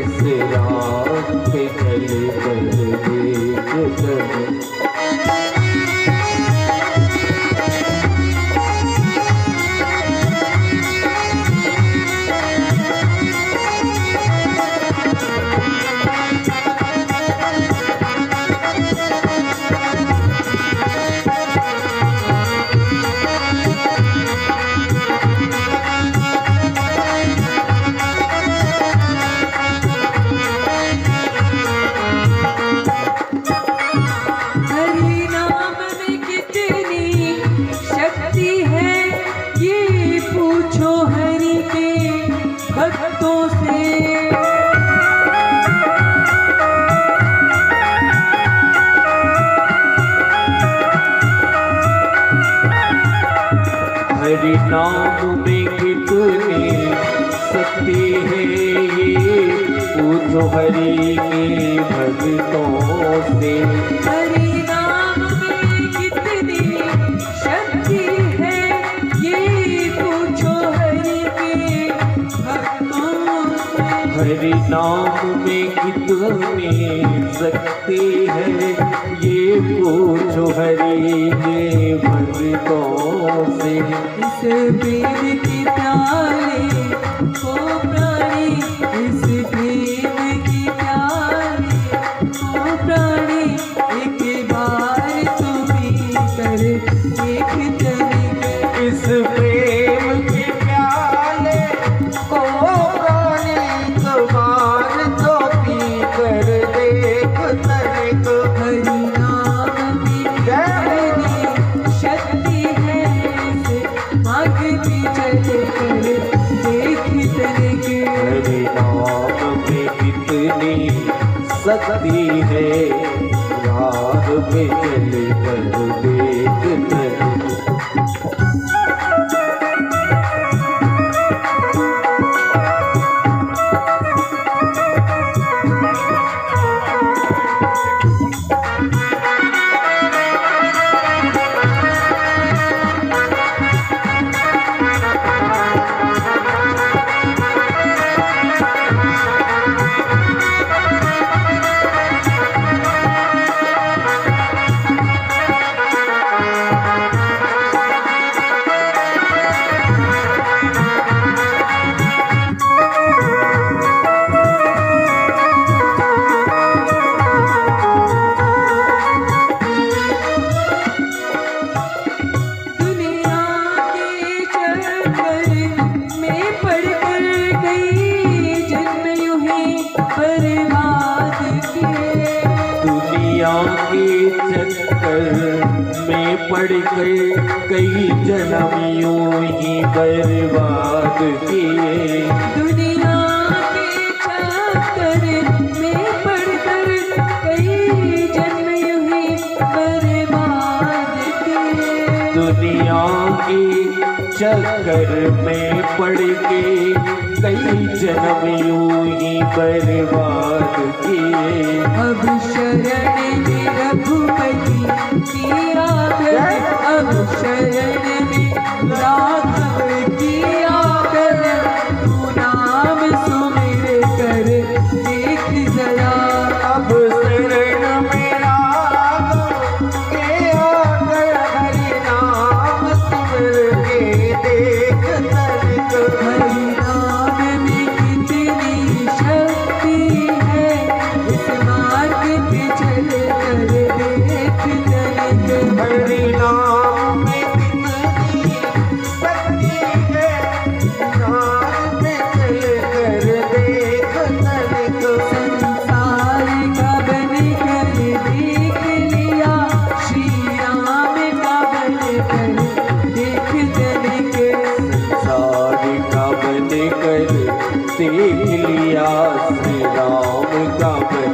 इस रात पे चल कर देख तनी। हरि नाम में कितनी शक्ति है, ये पूछो हरि के भक्तों से। हरि नाम में कितनी शक्ति है, ये पूछो हरि के भक्तों से। हरि नाम में कितनी शक्ति है, ये पूछो हरि के भक्तों से। हरि नाम में कितनी शक्ति है, ये पूछो हरि के भक्तों से। इस प्रेम की प्याले को प्राणी, इस प्रेम की प्याले को प्राणी, एक बार तो पी कर देख तनिक। इस प्रेम के प्याले को प्राणी तुम्हार तो पी कर देख तनिक। हरि नाम में कितनी शक्ति है, इसे मांगती चल कर देख तनिक। हरि नाम में कितनी शक्ति है, राह पे चल कर देख तनिक। दुनिया के चक्कर में पड़कर कई जन्म यूं ही बर्बाद किए। दुनिया के चक्कर में पड़ गए कई जन्म यूं ही बर्बाद किए। दुनिया के चक्कर में पड़कर कई जन्म यूं ही बर्बाद किए। दुनिया के चक्कर में पड़ के कई जन्म यूं ही बर्बाद किए। अब शरण में रघुपति की आकर, अब शरण में राघव की आकर, तू नाम सुमिर कर देख जरा। अब शरण में राघव के आकर, हरि नाम सिमर के देख तनिक। हरि नाम में कितनी शक्ति है, इस मार्ग पे चल कर देख तनिक। हरि नाम में कितनी शक्ति है, नाम में चल कर देख तनिक। संसार का बन कर देख लिया, श्री राम का बन कर देख तनिक। संसार का बन कर देख लिया, श्री राम का बन